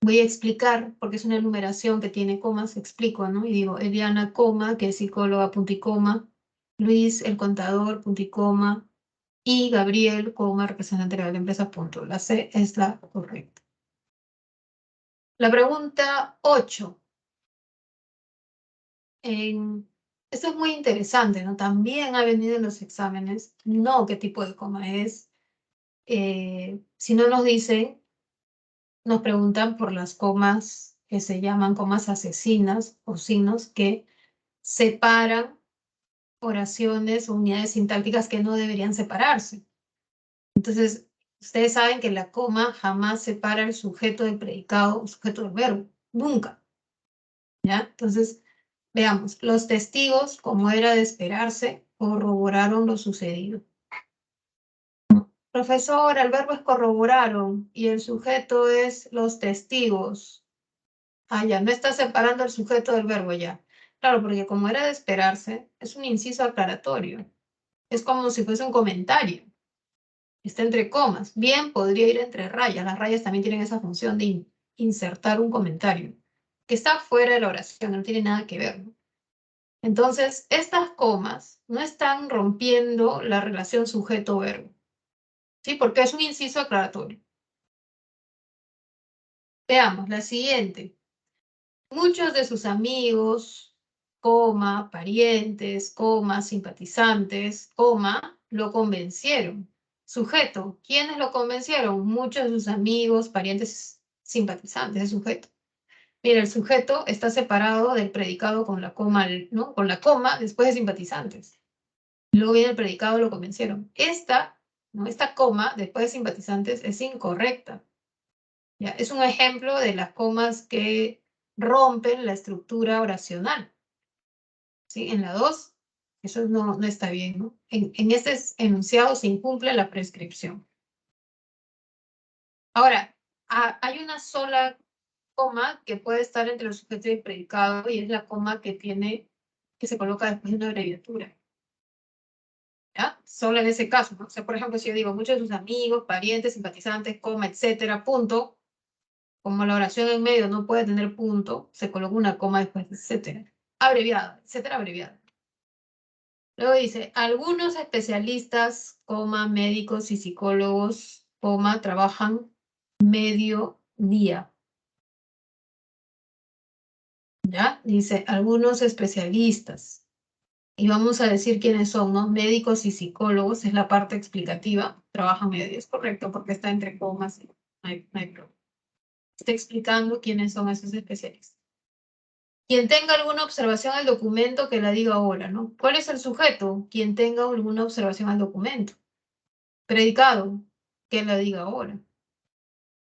Voy a explicar, porque es una enumeración que tiene comas, explico, ¿no? Y digo, Eliana, coma, que es psicóloga, punto y coma. Luis, el contador, punto y coma. Y Gabriel, coma, representante de la empresa, punto. La C es la correcta. La pregunta 8. Esto es muy interesante, ¿no? También ha venido en los exámenes, no qué tipo de coma es. Si no nos dicen, nos preguntan por las comas que se llaman comas asesinas o signos que separan oraciones o unidades sintácticas que no deberían separarse. Entonces, ustedes saben que la coma jamás separa el sujeto del predicado o sujeto del verbo, nunca, ¿ya? Entonces, veamos, los testigos, como era de esperarse, corroboraron lo sucedido. Profesor, el verbo es corroboraron y el sujeto es los testigos. Ah, ya, no está separando el sujeto del verbo ya. Claro, porque como era de esperarse, es un inciso aclaratorio. Es como si fuese un comentario. Está entre comas. Bien, podría ir entre rayas. Las rayas también tienen esa función de insertar un comentario, que está fuera de la oración, no tiene nada que ver, ¿no? Entonces, estas comas no están rompiendo la relación sujeto-verbo, ¿sí? Porque es un inciso aclaratorio. Veamos, la siguiente. Muchos de sus amigos, coma, parientes, coma, simpatizantes, coma, lo convencieron. Sujeto, ¿quiénes lo convencieron? Muchos de sus amigos, parientes, simpatizantes, el sujeto. Mira, el sujeto está separado del predicado con la coma, ¿no? Con la coma después de simpatizantes. Luego viene el predicado, lo convencieron. ¿No? Esta coma después de simpatizantes es incorrecta. ¿Ya? Es un ejemplo de las comas que rompen la estructura oracional. ¿Sí? En la 2, eso no está bien, ¿no? En este enunciado se incumple la prescripción. Ahora, hay una sola coma que puede estar entre el sujeto y el predicado y es la coma que se coloca después de una abreviatura. ¿Ya? Solo en ese caso, ¿no? O sea, por ejemplo, si yo digo muchos de sus amigos, parientes, simpatizantes, coma, etcétera, punto, como la oración en medio no puede tener punto, se coloca una coma después, etcétera. Abreviada, etcétera, abreviada. Luego dice, algunos especialistas, coma, médicos y psicólogos, coma, trabajan medio día. ¿Ya? Dice, algunos especialistas. Y vamos a decir quiénes son, ¿no? Médicos y psicólogos, es la parte explicativa. Trabajan medio día, es correcto, porque está entre comas, no hay problema. Está explicando quiénes son esos especialistas. Quien tenga alguna observación al documento, que la diga ahora, ¿no? ¿Cuál es el sujeto? Quien tenga alguna observación al documento. Predicado, que la diga ahora.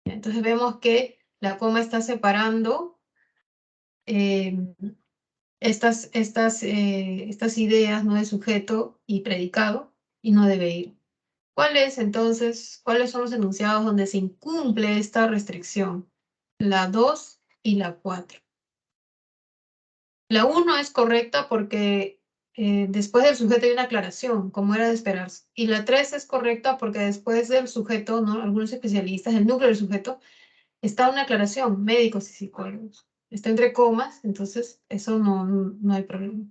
Entonces vemos que la coma está separando estas ideas, ¿no? De sujeto y predicado, y no debe ir. ¿Cuáles son los enunciados donde se incumple esta restricción? La 2 y la 4. La 1 es correcta porque después del sujeto hay una aclaración, como era de esperarse. Y la 3 es correcta porque después del sujeto, ¿no? Algunos especialistas, el núcleo del sujeto, está una aclaración, médicos y psicólogos. Está entre comas, entonces eso no hay problema.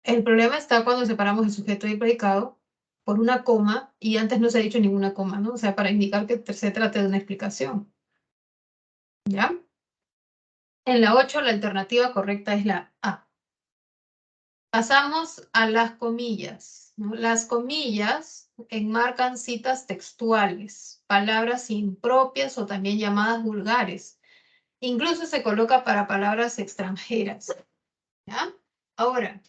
El problema está cuando separamos el sujeto y el predicado por una coma y antes no se ha dicho ninguna coma, ¿no? O sea, para indicar que se trata de una explicación. ¿Ya? En la 8 la alternativa correcta es la A. Pasamos a las comillas, ¿no? Las comillas enmarcan citas textuales, palabras impropias o también llamadas vulgares. Incluso se coloca para palabras extranjeras. ¿Ya? Ahora,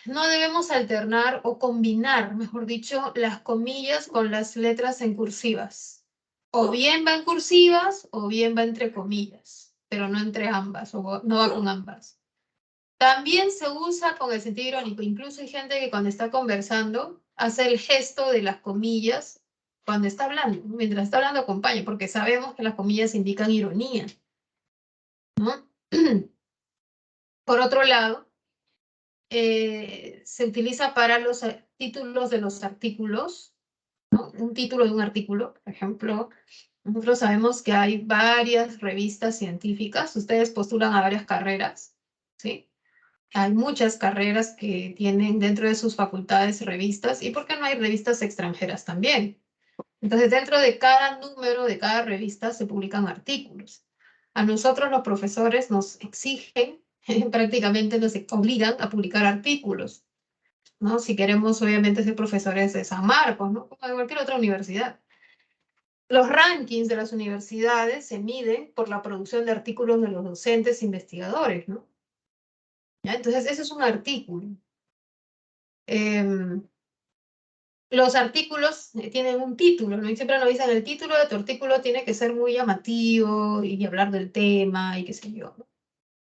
no debemos alternar o combinar, mejor dicho, las comillas con las letras en cursivas. O bien va en cursivas o bien va entre comillas, pero no entre ambas o no va con ambas. También se usa con el sentido irónico. Incluso hay gente que cuando está conversando hace el gesto de las comillas cuando está hablando. Mientras está hablando acompaña, porque sabemos que las comillas indican ironía, ¿no? Por otro lado, se utiliza para los títulos de los artículos, ¿no? Un título de un artículo, por ejemplo, nosotros sabemos que hay varias revistas científicas, ustedes postulan a varias carreras, ¿sí? Hay muchas carreras que tienen dentro de sus facultades revistas, ¿y por qué no hay revistas extranjeras también? Entonces, dentro de cada número de cada revista se publican artículos. A nosotros los profesores nos exigen, prácticamente nos obligan a publicar artículos, ¿no? Si queremos, obviamente, ser profesores de San Marcos, ¿no? Como de cualquier otra universidad. Los rankings de las universidades se miden por la producción de artículos de los docentes e investigadores, ¿no? ¿Ya? Entonces, ese es un artículo. Em, los artículos tienen un título, ¿no? Y siempre nos dicen, el título de tu artículo tiene que ser muy llamativo y hablar del tema y qué sé yo, ¿no?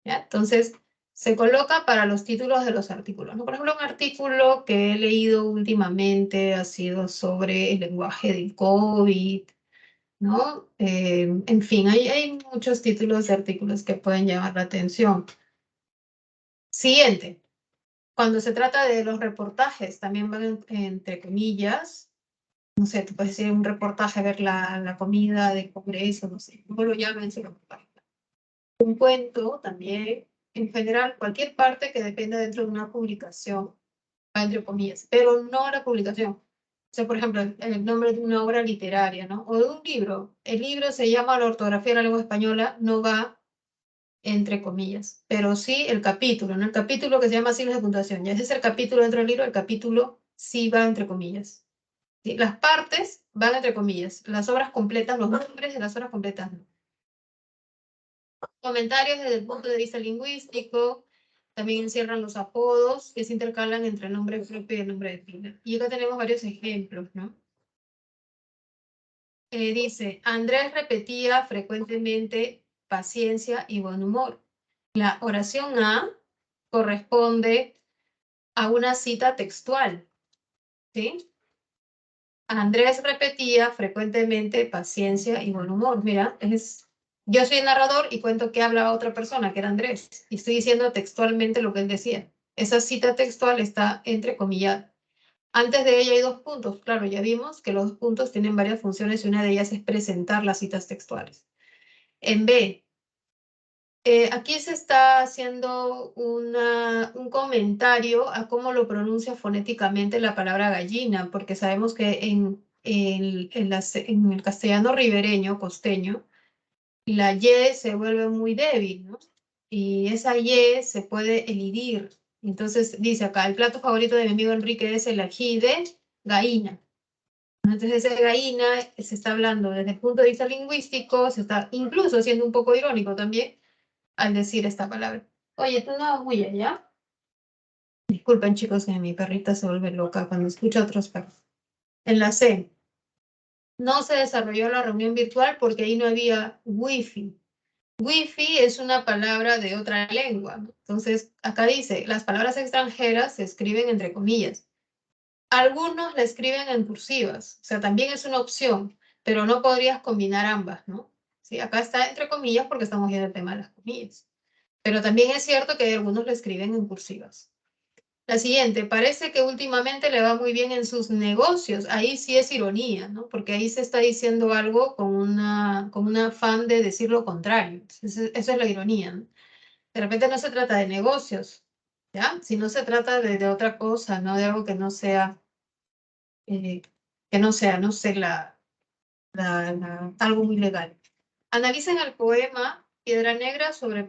¿Ya? Entonces, se coloca para los títulos de los artículos, ¿no? Por ejemplo, un artículo que he leído últimamente ha sido sobre el lenguaje del COVID, ¿no? En fin, hay muchos títulos de artículos que pueden llamar la atención. Siguiente. Cuando se trata de los reportajes, también van entre comillas. No sé, tú puedes decir un reportaje, ver la comida del Congreso, no sé, cómo lo llaman ese reportaje. Un cuento también, en general, cualquier parte que dependa dentro de una publicación, va entre comillas, pero no la publicación. O sea, por ejemplo, el nombre de una obra literaria, ¿no? O de un libro. El libro se llama La ortografía de la lengua española, no va entre comillas, pero sí el capítulo, ¿no? El capítulo que se llama signos de puntuación. Ya ese es el capítulo dentro del libro, el capítulo sí va entre comillas. ¿Sí? Las partes van entre comillas, las obras completas, los nombres de las obras completas. ¿No? Comentarios desde el punto de vista lingüístico, también encierran los apodos que se intercalan entre el nombre propio y el nombre de pila. Y acá tenemos varios ejemplos, ¿no? Dice, Andrés repetía frecuentemente paciencia y buen humor. La oración A corresponde a una cita textual, ¿sí? Andrés repetía frecuentemente paciencia y buen humor. Mira, yo soy el narrador y cuento que hablaba otra persona, que era Andrés, y estoy diciendo textualmente lo que él decía. Esa cita textual está entre comillas. Antes de ella hay dos puntos. Claro, ya vimos que los dos puntos tienen varias funciones y una de ellas es presentar las citas textuales. En B, aquí se está haciendo un comentario a cómo lo pronuncia fonéticamente la palabra gallina, porque sabemos que en el castellano ribereño, costeño, la Y se vuelve muy débil, ¿no? Y esa Y se puede elidir. Entonces dice acá, el plato favorito de mi amigo Enrique es el ají de gallina. Entonces ese gallina se está hablando desde el punto de vista lingüístico, se está incluso siendo un poco irónico también al decir esta palabra. Oye, tú no hagas bulla, ¿ya? Disculpen, chicos, que mi perrita se vuelve loca cuando escucha a otros perros. En la C, no se desarrolló la reunión virtual porque ahí no había wifi. Wifi es una palabra de otra lengua. Entonces, acá dice, las palabras extranjeras se escriben entre comillas. Algunos la escriben en cursivas, o sea, también es una opción, pero no podrías combinar ambas, ¿no? Sí, acá está entre comillas porque estamos viendo el tema de las comillas. Pero también es cierto que algunos lo escriben en cursivas. La siguiente, parece que últimamente le va muy bien en sus negocios. Ahí sí es ironía, ¿no? Porque ahí se está diciendo algo con un afán de decir lo contrario. Eso es la ironía, ¿no? De repente no se trata de negocios, ¿ya? Si no se trata de otra cosa, ¿no? De algo eh, no sé, algo muy legal. Analicen el poema Piedra Negra sobre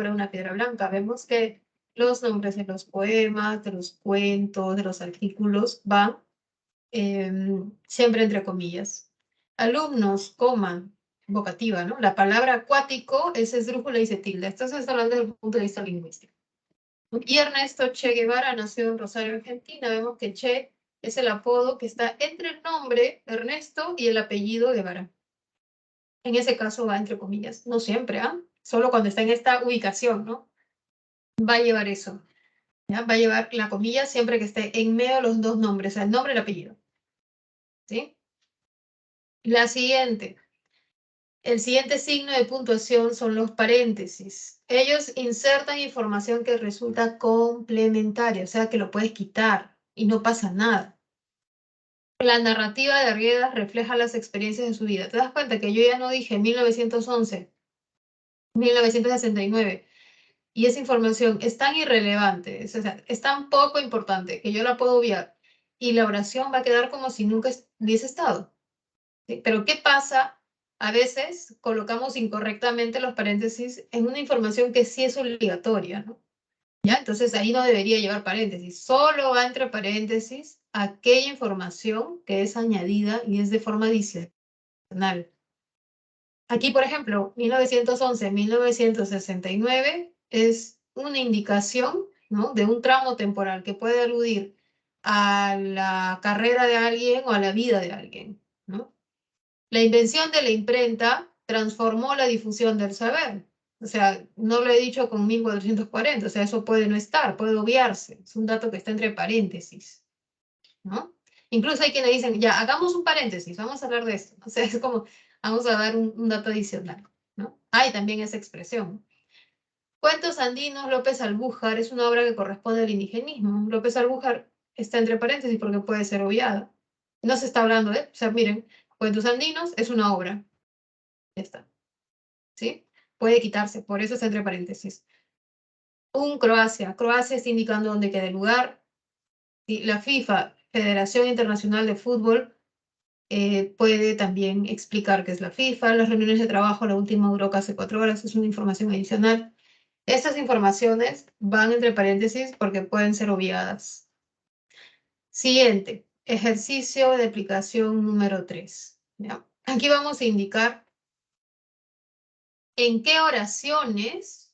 una piedra blanca. Vemos que los nombres de los poemas, de los cuentos, de los artículos van siempre entre comillas. Alumnos, coma, vocativa, ¿no? La palabra acuático es esdrújula y se tilde. Esto se está hablando desde el punto de vista lingüístico. Y Ernesto Che Guevara nació en Rosario, Argentina. Vemos que Che es el apodo que está entre el nombre Ernesto y el apellido Guevara. En ese caso va entre comillas, no siempre, ¿ah? Solo cuando está en esta ubicación, ¿no? Va a llevar eso, ¿ya? Va a llevar la comilla siempre que esté en medio de los dos nombres, o sea, el nombre y el apellido, ¿sí? La siguiente, El siguiente signo de puntuación son los paréntesis. Ellos insertan información que resulta complementaria, o sea que lo puedes quitar y no pasa nada. La narrativa de Arguedas refleja las experiencias de su vida. ¿Te das cuenta que yo ya no dije 1911, 1969? Y esa información es tan irrelevante, o sea, es tan poco importante que yo la puedo obviar y la oración va a quedar como si nunca hubiese estado. ¿Sí? Pero ¿qué pasa? A veces colocamos incorrectamente los paréntesis en una información que sí es obligatoria, ¿no? ¿Ya? Entonces ahí no debería llevar paréntesis. Solo va entre paréntesis aquella información que es añadida y es de forma adicional. Aquí, por ejemplo, 1911, 1969 es una indicación, ¿no?, de un tramo temporal que puede aludir a la carrera de alguien o a la vida de alguien, ¿no? La invención de la imprenta transformó la difusión del saber. O sea, no lo he dicho con 1440, o sea, eso puede no estar, puede obviarse. Es un dato que está entre paréntesis, ¿no? Incluso hay quienes dicen, ya, hagamos un paréntesis, vamos a hablar de esto. O sea, es como, vamos a dar un dato adicional, ¿no? Hay también esa expresión. Cuentos andinos, López Albújar, es una obra que corresponde al indigenismo. López Albújar está entre paréntesis porque puede ser obviada. No se está hablando de, o sea, miren, Cuentos andinos es una obra. Ya está, ¿sí? Puede quitarse, por eso está entre paréntesis. Croacia. Croacia está indicando dónde queda el lugar. Y la FIFA, Federación Internacional de Fútbol, puede también explicar qué es la FIFA. Las reuniones de trabajo, la última duró casi 4 horas, es una información adicional. Estas informaciones van entre paréntesis porque pueden ser obviadas. Siguiente, ejercicio de aplicación número 3. ¿Ya? Aquí vamos a indicar en qué oraciones,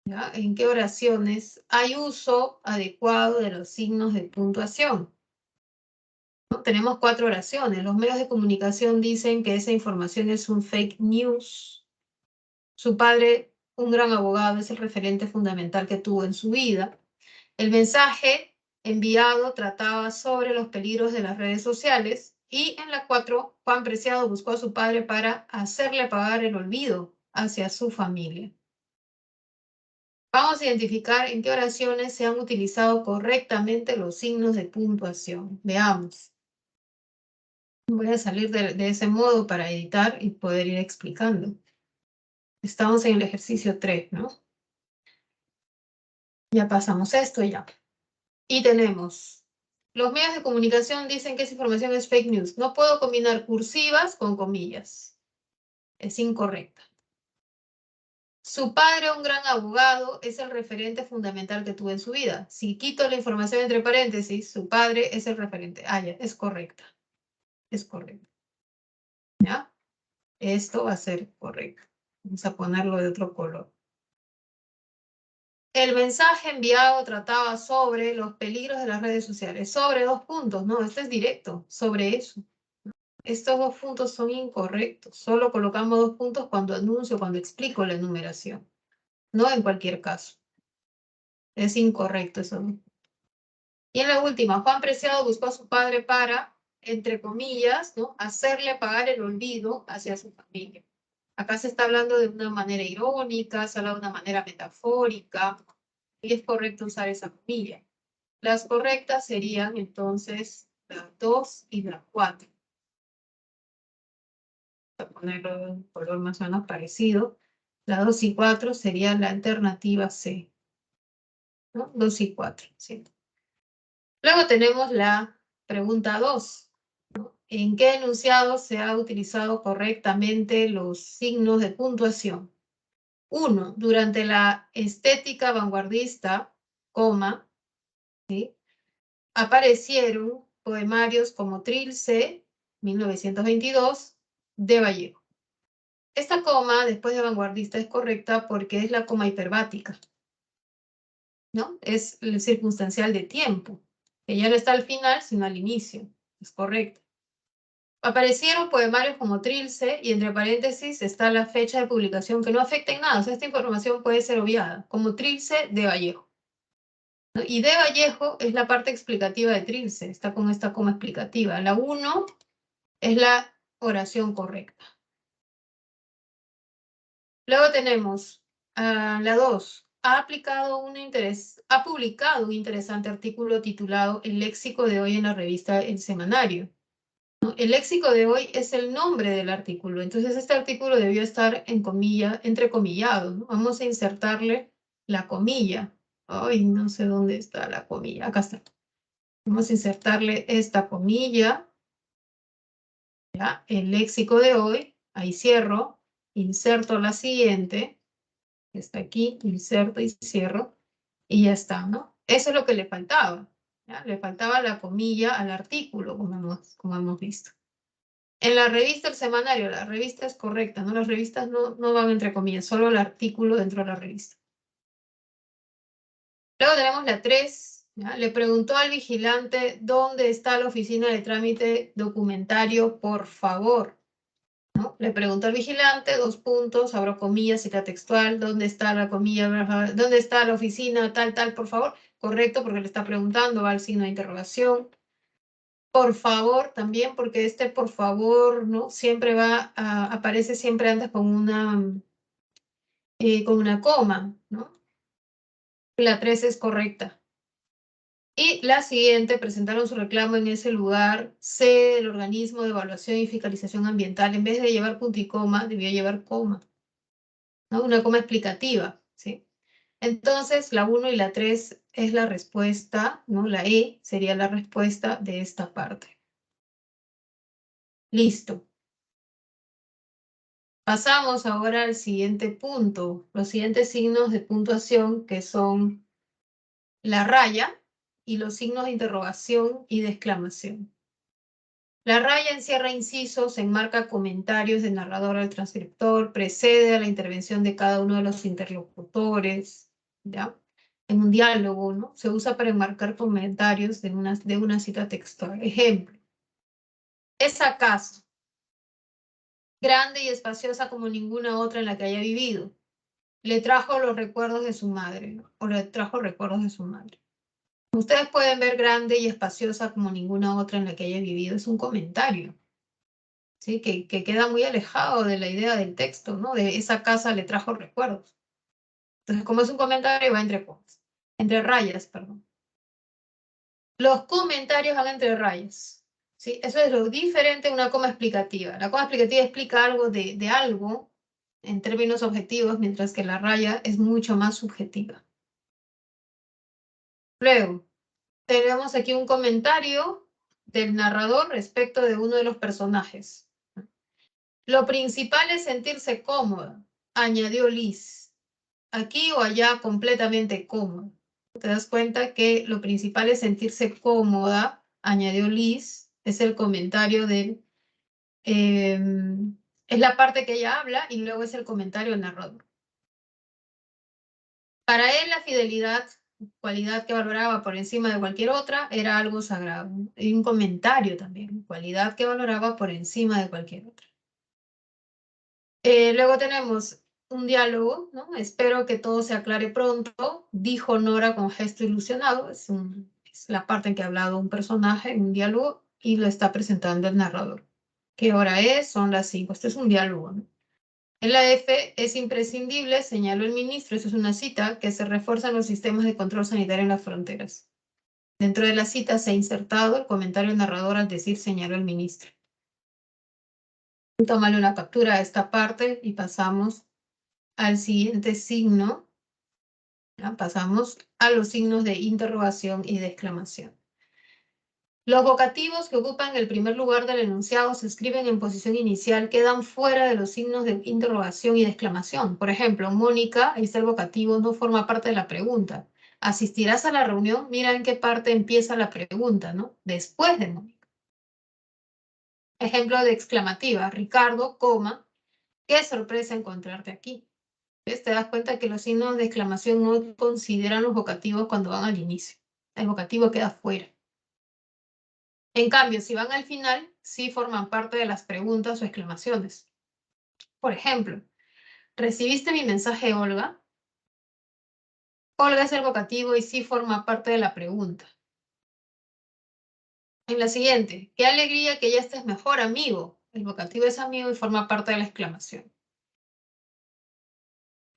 ¿ya?, en qué oraciones hay uso adecuado de los signos de puntuación. ¿No? Tenemos 4 oraciones. Los medios de comunicación dicen que esa información es un fake news. Su padre, un gran abogado, es el referente fundamental que tuvo en su vida. El mensaje enviado trataba sobre los peligros de las redes sociales y en la 4, Juan Preciado buscó a su padre para hacerle pagar el olvido hacia su familia. Vamos a identificar en qué oraciones se han utilizado correctamente los signos de puntuación. Veamos. Voy a salir de ese modo para editar y poder ir explicando. Estamos en el ejercicio 3, ¿no? Ya pasamos esto ya. Y tenemos, los medios de comunicación dicen que esa información es fake news. No puedo combinar cursivas con comillas. Es incorrecta. Su padre, un gran abogado, es el referente fundamental que tuvo en su vida. Si quito la información entre paréntesis, su padre es el referente. Ah, ya, es correcta. Es correcto. ¿Ya? Esto va a ser correcto. Vamos a ponerlo de otro color. El mensaje enviado trataba sobre los peligros de las redes sociales. Sobre 2 puntos, no, esto es directo, sobre eso. Estos 2 puntos son incorrectos. Solo colocamos 2 puntos cuando anuncio, cuando explico la enumeración. No en cualquier caso. Es incorrecto eso. Y en la última, Juan Preciado buscó a su padre para, entre comillas, ¿no?, hacerle pagar el olvido hacia su familia. Acá se está hablando de una manera irónica, se habla de una manera metafórica, y es correcto usar esa comilla. Las correctas serían entonces la 2 y la 4. Voy a ponerlo de un color más o menos parecido. La 2 y 4 sería la alternativa C, ¿no? 2 y 4, ¿sí? Luego tenemos la pregunta 2. ¿En qué enunciado se ha utilizado correctamente los signos de puntuación? 1. Durante la estética vanguardista, coma, ¿sí?, aparecieron poemarios como Trilce, 1922, de Vallejo. Esta coma después de vanguardista es correcta porque es la coma hiperbática, ¿no? Es el circunstancial de tiempo, que ya no está al final, sino al inicio. Es correcto. Aparecieron poemarios como Trilce y entre paréntesis está la fecha de publicación que no afecta en nada. O sea, esta información puede ser obviada, como Trilce de Vallejo, ¿no? Y de Vallejo es la parte explicativa de Trilce, está con esta coma explicativa. La 1 es la oración correcta. Luego tenemos la 2. Ha publicado un interesante artículo titulado El léxico de hoy en la revista El Semanario. ¿No? El léxico de hoy es el nombre del artículo, entonces este artículo debió estar en comilla, entrecomillado, ¿no? Vamos a insertarle la comilla. Ay, no sé dónde está la comilla. Acá está. Vamos a insertarle esta comilla. ¿Ya? El léxico de hoy. Ahí cierro. Inserto la siguiente. Está aquí. Inserto y cierro. Y ya está, ¿no? Eso es lo que le faltaba. ¿Ya? Le faltaba la comilla al artículo, como hemos visto. En la revista, el semanario, la revista es correcta, ¿no? Las revistas no van entre comillas, solo el artículo dentro de la revista. Luego tenemos la 3. ¿Ya? Le preguntó al vigilante dónde está la oficina de trámite documentario, por favor. ¿No? Le preguntó al vigilante, 2 puntos, abro comillas, cita textual, ¿dónde está la comilla? ¿Dónde está la oficina? Tal, por favor. Correcto, porque le está preguntando, va al signo de interrogación. Por favor, también, porque este por favor, ¿no? Siempre aparece siempre antes con una coma, ¿no? La 3 es correcta. Y la siguiente, presentaron su reclamo en ese lugar, sede del organismo de evaluación y fiscalización ambiental. En vez de llevar punto y coma, debía llevar coma, ¿no? Una coma explicativa, ¿sí? Entonces, la 1 y la 3 es la respuesta, ¿no? La E sería la respuesta de esta parte. Listo. Pasamos ahora al siguiente punto, los siguientes signos de puntuación que son la raya y los signos de interrogación y de exclamación. La raya encierra incisos, enmarca comentarios del narrador al transcriptor, precede a la intervención de cada uno de los interlocutores, ¿ya? En un diálogo, ¿no? Se usa para enmarcar comentarios de una cita textual. Ejemplo, ¿es acaso grande y espaciosa como ninguna otra en la que haya vivido? Le trajo los recuerdos de su madre, ¿no? O le trajo recuerdos de su madre. Ustedes pueden ver grande y espaciosa como ninguna otra en la que haya vivido. Es un comentario, ¿sí? Que queda muy alejado de la idea del texto, ¿no? De esa casa le trajo recuerdos. Entonces, como es un comentario, va entre rayas, perdón. Los comentarios van entre rayas, ¿sí? Eso es lo diferente a una coma explicativa. La coma explicativa explica algo de algo en términos objetivos, mientras que la raya es mucho más subjetiva. Luego, tenemos aquí un comentario del narrador respecto de uno de los personajes. Lo principal es sentirse cómoda, añadió Liz. Aquí o allá completamente cómoda. Te das cuenta que lo principal es sentirse cómoda, añadió Liz. Es el comentario del... es la parte que ella habla y luego es el comentario del narrador. Para él la fidelidad, cualidad que valoraba por encima de cualquier otra, era algo sagrado. Y un comentario también, cualidad que valoraba por encima de cualquier otra. Luego tenemos un diálogo, ¿no? Espero que todo se aclare pronto, dijo Nora con gesto ilusionado. Es la parte en que ha hablado un personaje en un diálogo y lo está presentando el narrador. ¿Qué hora es? Son las 5. Este es un diálogo, ¿no? En la F es imprescindible, señaló el ministro, eso es una cita, que se refuerzan los sistemas de control sanitario en las fronteras. Dentro de la cita se ha insertado el comentario narrador al decir señaló el ministro. Tómale una captura a esta parte y pasamos al siguiente signo. ¿Ya? Pasamos a los signos de interrogación y de exclamación. Los vocativos que ocupan el primer lugar del enunciado se escriben en posición inicial, quedan fuera de los signos de interrogación y de exclamación. Por ejemplo, Mónica, ahí está el vocativo, no forma parte de la pregunta. ¿Asistirás a la reunión? Mira en qué parte empieza la pregunta, ¿no? Después de Mónica. Ejemplo de exclamativa, Ricardo, coma, qué sorpresa encontrarte aquí. ¿Ves? Te das cuenta que los signos de exclamación no consideran los vocativos cuando van al inicio. El vocativo queda fuera. En cambio, si van al final, sí forman parte de las preguntas o exclamaciones. Por ejemplo, ¿recibiste mi mensaje, Olga? Olga es el vocativo y sí forma parte de la pregunta. En la siguiente, qué alegría que ya estés mejor, amigo. El vocativo es amigo y forma parte de la exclamación.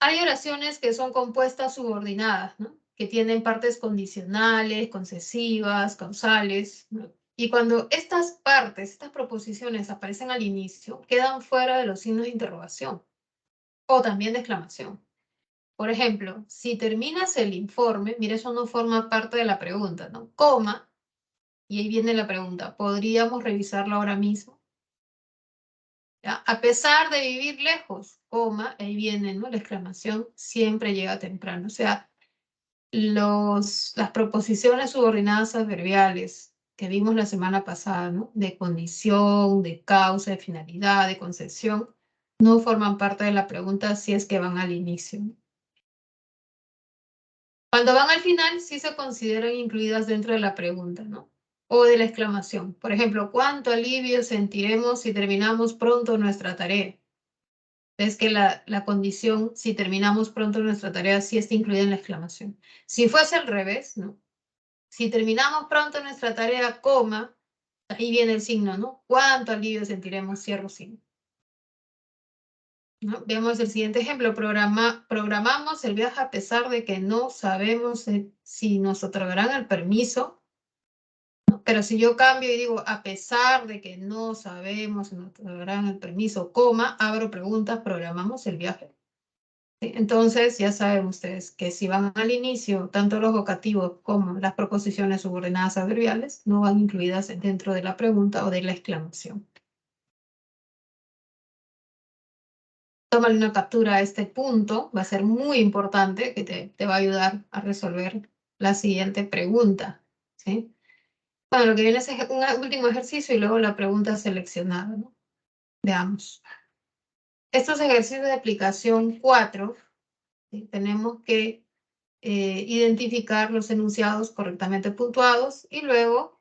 Hay oraciones que son compuestas subordinadas, ¿no? Que tienen partes condicionales, concesivas, causales, ¿no? Y cuando estas partes, estas proposiciones aparecen al inicio, quedan fuera de los signos de interrogación o también de exclamación. Por ejemplo, si terminas el informe, mira, eso no forma parte de la pregunta, ¿no? Coma, y ahí viene la pregunta, ¿podríamos revisarlo ahora mismo? ¿Ya? A pesar de vivir lejos, coma, ahí viene, ¿no? La exclamación siempre llega temprano. O sea, las proposiciones subordinadas adverbiales que vimos la semana pasada, ¿no? De condición, de causa, de finalidad, de concesión, no forman parte de la pregunta si es que van al inicio. Cuando van al final, sí se consideran incluidas dentro de la pregunta, ¿no? O de la exclamación. Por ejemplo, ¿cuánto alivio sentiremos si terminamos pronto nuestra tarea? Es que la condición, si terminamos pronto nuestra tarea, sí está incluida en la exclamación. Si fuese al revés, ¿no? Si terminamos pronto nuestra tarea, coma, ahí viene el signo, ¿no? ¿Cuánto alivio sentiremos? Cierro signo. ¿No? Veamos el siguiente ejemplo. Programamos el viaje a pesar de que no sabemos si nos otorgarán el permiso, ¿no? Pero si yo cambio y digo, a pesar de que no sabemos si nos otorgarán el permiso, coma, abro preguntas, programamos el viaje. ¿Sí? Entonces, ya saben ustedes que si van al inicio, tanto los vocativos como las proposiciones subordinadas adverbiales no van incluidas dentro de la pregunta o de la exclamación. Tómale una captura a este punto, va a ser muy importante, que te va a ayudar a resolver la siguiente pregunta. ¿Sí? Bueno, lo que viene es un último ejercicio y luego la pregunta seleccionada, ¿no? Veamos. Estos ejercicios de aplicación 4, ¿sí? Tenemos que identificar los enunciados correctamente puntuados y luego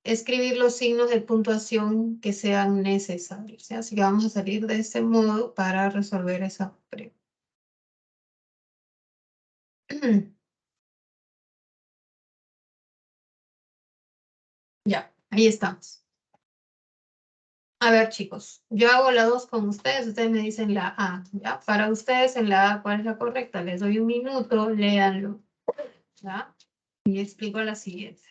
escribir los signos de puntuación que sean necesarios. ¿Sí? Así que vamos a salir de este modo para resolver esa pregunta. Ya, ahí estamos. A ver, chicos, yo hago la 2 con ustedes me dicen la A, ¿ya? Para ustedes en la A, ¿cuál es la correcta? Les doy un minuto, léanlo, ¿ya? Y explico la siguiente.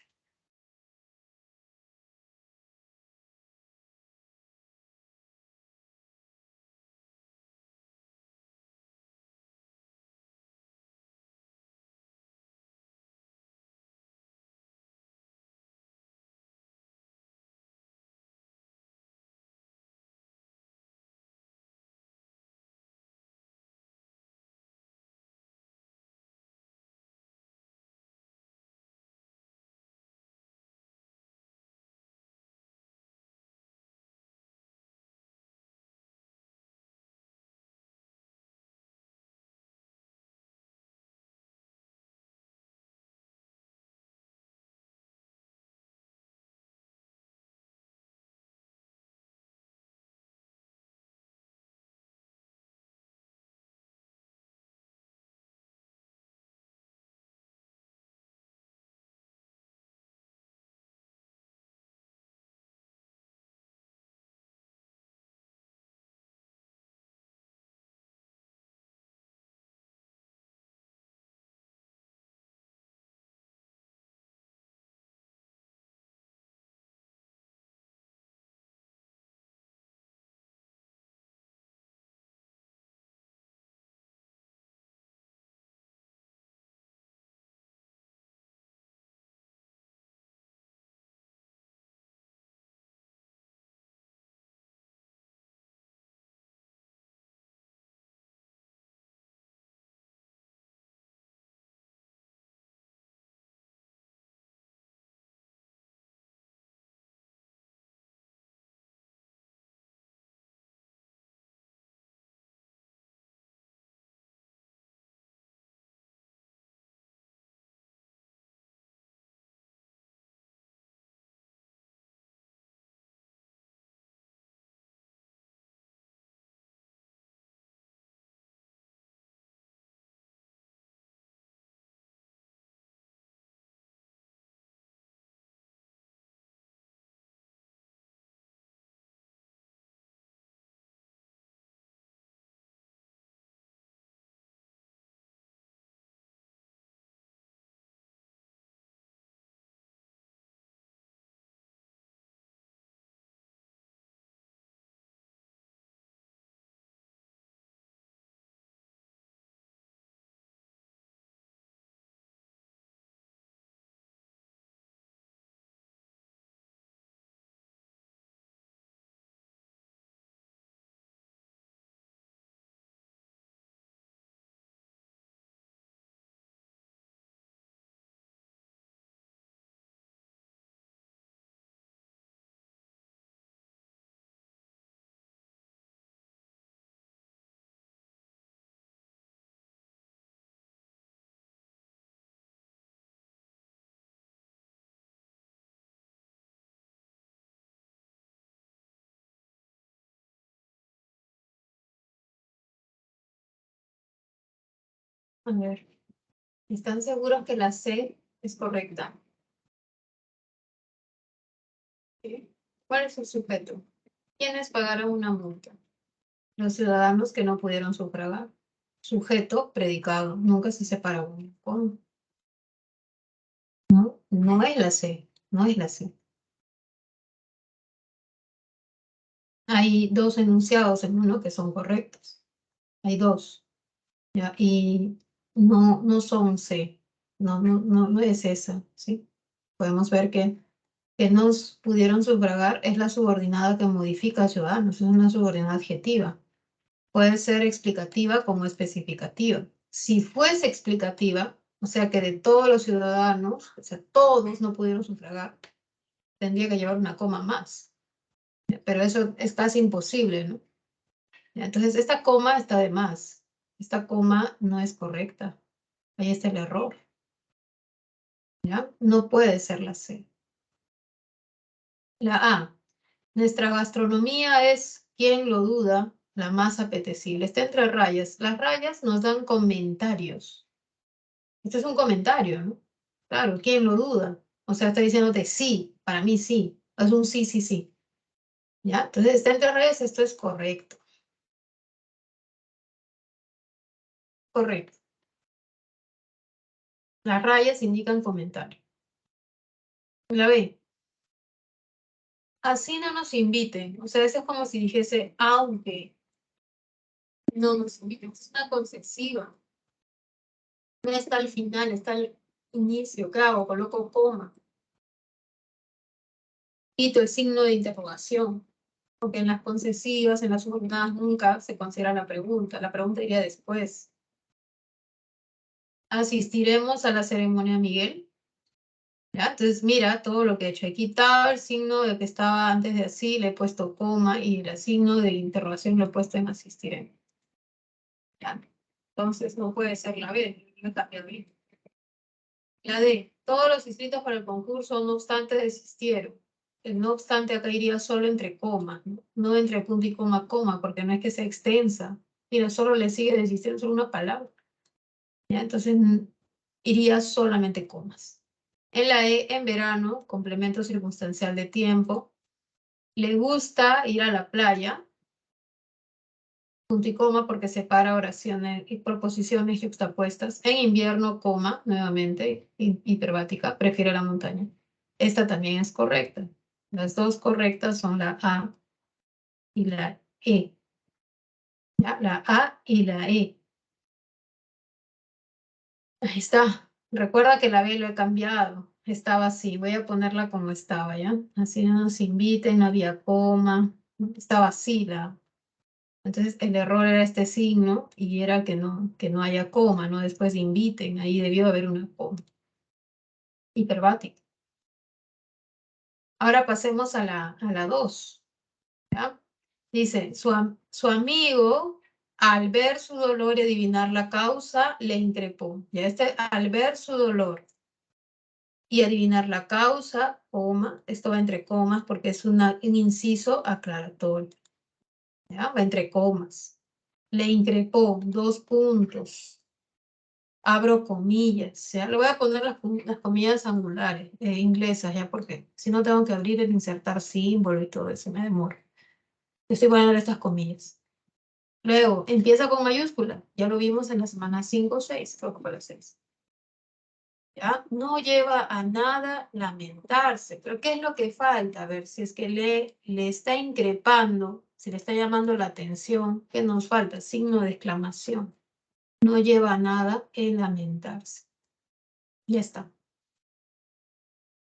A ver, ¿están seguros que la C es correcta? ¿Sí? ¿Cuál es el sujeto? ¿Quiénes pagaron una multa? Los ciudadanos que no pudieron sufragar. Sujeto, predicado. Nunca se separa uno. ¿Cómo? No, no es la C. No es la C. Hay dos enunciados en uno que son correctos. Hay dos. ¿Ya? Y no son C. No es esa. ¿Sí? Podemos ver que nos pudieron sufragar es la subordinada que modifica a ciudadanos. Es una subordinada adjetiva. Puede ser explicativa como especificativa. Si fuese explicativa, o sea que de todos los ciudadanos, o sea, todos no pudieron sufragar, tendría que llevar una coma más. Pero eso es casi imposible, ¿no? Entonces, esta coma está de más. Esta coma no es correcta. Ahí está el error. ¿Ya? No puede ser la C. La A. Nuestra gastronomía es, ¿quién lo duda?, la más apetecible. Está entre rayas. Las rayas nos dan comentarios. Este es un comentario, ¿no? Claro, ¿quién lo duda? O sea, está diciéndote sí, para mí sí. Es un sí, sí, sí. ¿Ya? Entonces, está entre rayas, esto es correcto. Correcto. Las rayas indican comentario. La B. Así no nos inviten. O sea, eso es como si dijese, aunque no nos inviten. Es una concesiva. No está al final, está al inicio. ¿Qué hago? Coloco coma. Quito el signo de interrogación. Porque en las concesivas, en las subordinadas, nunca se considera la pregunta. La pregunta iría después. Asistiremos a la ceremonia, Miguel. ¿Ya? Entonces, mira todo lo que he hecho. He quitado el signo de que estaba antes de así, le he puesto coma y el signo de interrogación lo he puesto en asistiremos. ¿Ya? Entonces, no puede ser la B. No cambia bien. La D. Todos los inscritos para el concurso, no obstante, desistieron. El no obstante acá iría solo entre comas, no entre punto y coma, porque no es que sea extensa. Mira, solo le sigue desistiendo solo una palabra. ¿Ya? Entonces, iría solamente comas. En la E, en verano, complemento circunstancial de tiempo. Le gusta ir a la playa, punto y coma, porque separa oraciones y proposiciones yuxtapuestas. En invierno, coma, nuevamente, hiperbática, prefiere la montaña. Esta también es correcta. Las dos correctas son la A y la E. ¿Ya? La A y la E. Ahí está. Recuerda que la B lo he cambiado. Estaba así. Voy a ponerla como estaba, ¿ya? Así no nos inviten, no había coma. Estaba así la. Entonces el error era este signo y era que no haya coma, ¿no? Después de inviten. Ahí debió haber una coma. Hiperbática. Ahora pasemos a la 2. ¿Ya? Dice, su amigo, al ver su dolor y adivinar la causa, le increpó. Ya al ver su dolor y adivinar la causa, coma, esto va entre comas porque es un inciso aclaratorio. ¿Ya? Va entre comas. Le increpó, 2 puntos. Abro comillas. ¿Ya? Le voy a poner las comillas angulares, inglesas, ya, porque si no tengo que abrir el insertar símbolo y todo eso, me demora. Estoy poniendo estas comillas. Luego, empieza con mayúscula. Ya lo vimos en la semana 5 o 6, creo que fue la 6. ¿Ya? No lleva a nada lamentarse. Pero ¿qué es lo que falta? A ver, si es que le está increpando, si le está llamando la atención, ¿qué nos falta? Signo de exclamación. No lleva a nada el lamentarse. Ya está.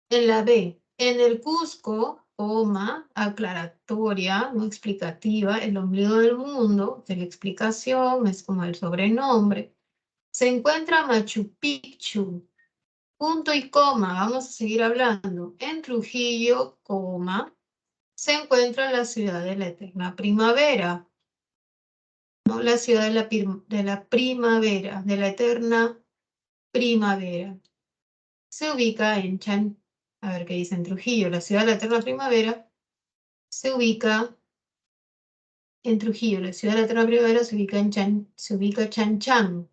En la B, en el Cusco, coma, aclaratoria, no explicativa, el ombligo del mundo, de la explicación, es como el sobrenombre. Se encuentra Machu Picchu, punto y coma, vamos a seguir hablando. En Trujillo, coma, se encuentra la ciudad de la eterna primavera, no la ciudad de la primavera, de la eterna primavera. Se ubica en a ver qué dice en Trujillo, la ciudad de la eterna primavera, se ubica en Trujillo, la ciudad de la eterna primavera se ubica en se ubica Chan Chan.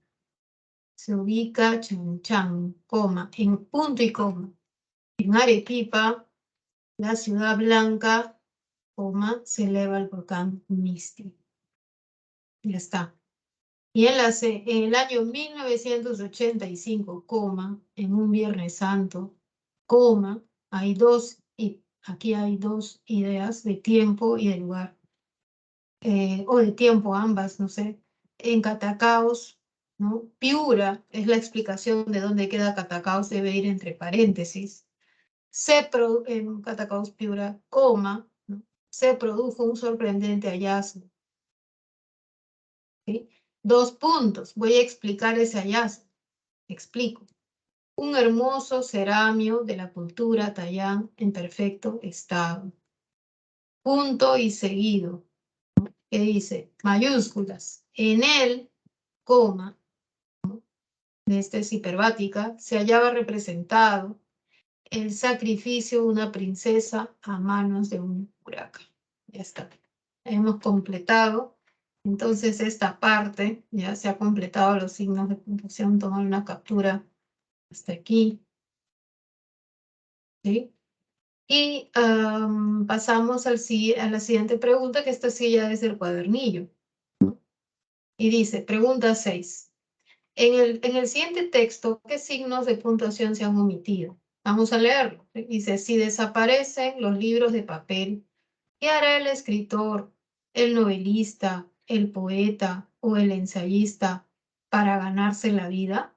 se ubica Chanchan, coma, en punto y coma. En Arequipa, la ciudad blanca, coma, se eleva el volcán Misti. Ya está. Y en el año 1985, coma, en un Viernes Santo, coma, aquí hay dos ideas de tiempo y de lugar, o de tiempo ambas, no sé, en Catacaos, ¿no? Piura es la explicación de dónde queda Catacaos, debe ir entre paréntesis. En Catacaos Piura, coma, ¿no? Se produjo un sorprendente hallazgo. ¿Sí? 2 puntos, voy a explicar ese hallazgo. Explico. Un hermoso ceramio de la cultura Tayán en perfecto estado. Punto y seguido. ¿Qué dice? Mayúsculas. En él, coma, de esta es hiperbática, se hallaba representado el sacrificio de una princesa a manos de un huracán. Ya está. Hemos completado. Entonces esta parte ya se ha completado los signos de puntuación. Tomar una captura hasta aquí. ¿Sí? Y pasamos a la siguiente pregunta, que esta sí ya es del cuadernillo. Y dice, pregunta 6. En el siguiente texto, ¿qué signos de puntuación se han omitido? Vamos a leerlo. Dice, si desaparecen los libros de papel, ¿qué hará el escritor, el novelista, el poeta o el ensayista para ganarse la vida?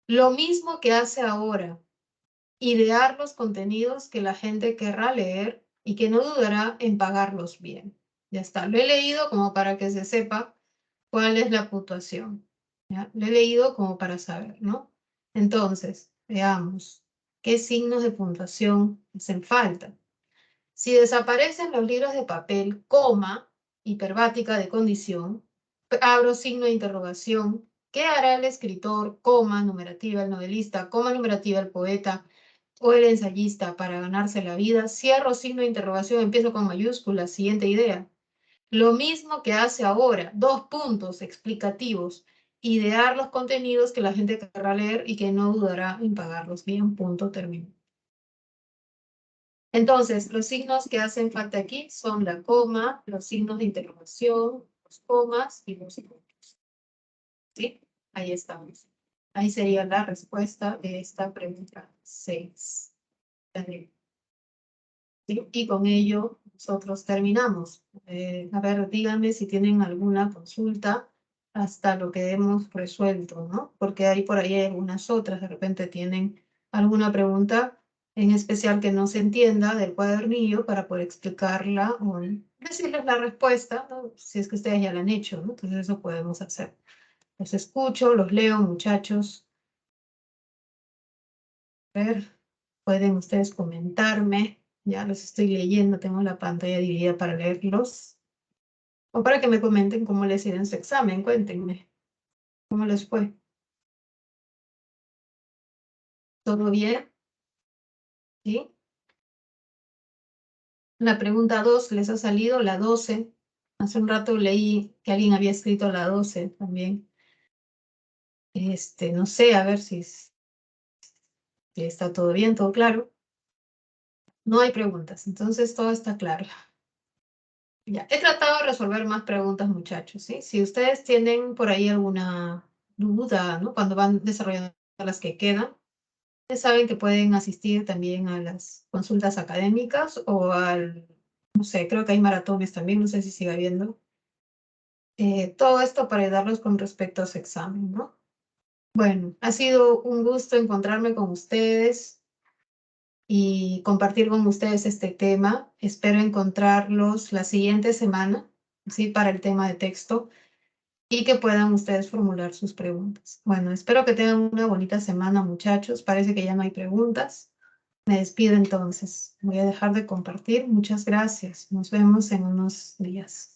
Lo mismo que hace ahora, idear los contenidos que la gente querrá leer y que no dudará en pagarlos bien. Ya está, lo he leído como para que se sepa cuál es la puntuación. ¿Ya? Lo he leído como para saber, ¿no? Entonces, veamos, ¿qué signos de puntuación hacen falta? Si desaparecen los libros de papel, coma, hiperbática de condición, abro signo de interrogación, ¿qué hará el escritor, coma, numerativa, el novelista, coma, numerativa, el poeta o el ensayista para ganarse la vida? Cierro signo de interrogación, empiezo con mayúsculas, siguiente idea. Lo mismo que hace ahora, 2 puntos explicativos, idear los contenidos que la gente querrá leer y que no dudará en pagarlos bien, punto, término. Entonces, los signos que hacen falta aquí son la coma, los signos de interrogación, los comas y los puntos. ¿Sí? Ahí estamos. Ahí sería la respuesta de esta pregunta 6. ¿Sí? Y con ello nosotros terminamos. A ver, díganme si tienen alguna consulta hasta lo que hemos resuelto, ¿no? Porque hay por ahí algunas otras, de repente tienen alguna pregunta en especial que no se entienda del cuadernillo para poder explicarla o decirles la respuesta, ¿no? Si es que ustedes ya la han hecho, ¿no? Entonces eso podemos hacer. Los escucho, los leo, muchachos. A ver, pueden ustedes comentarme. Ya los estoy leyendo, tengo la pantalla dividida para leerlos. O para que me comenten cómo les irá en su examen, cuéntenme. ¿Cómo les fue? ¿Todo bien? ¿Sí? La pregunta 2 les ha salido, la 12. Hace un rato leí que alguien había escrito la 12 también. No sé, a ver si está todo bien, todo claro. No hay preguntas, entonces todo está claro. Ya, he tratado de resolver más preguntas, muchachos, ¿sí? Si ustedes tienen por ahí alguna duda, ¿no? Cuando van desarrollando las que quedan, ustedes saben que pueden asistir también a las consultas académicas o no sé, creo que hay maratones también, no sé si sigue habiendo. Todo esto para ayudarlos con respecto a su examen, ¿no? Bueno, ha sido un gusto encontrarme con ustedes y compartir con ustedes este tema. Espero encontrarlos la siguiente semana, ¿sí? Para el tema de texto y que puedan ustedes formular sus preguntas. Bueno, espero que tengan una bonita semana, muchachos. Parece que ya no hay preguntas. Me despido entonces. Voy a dejar de compartir. Muchas gracias. Nos vemos en unos días.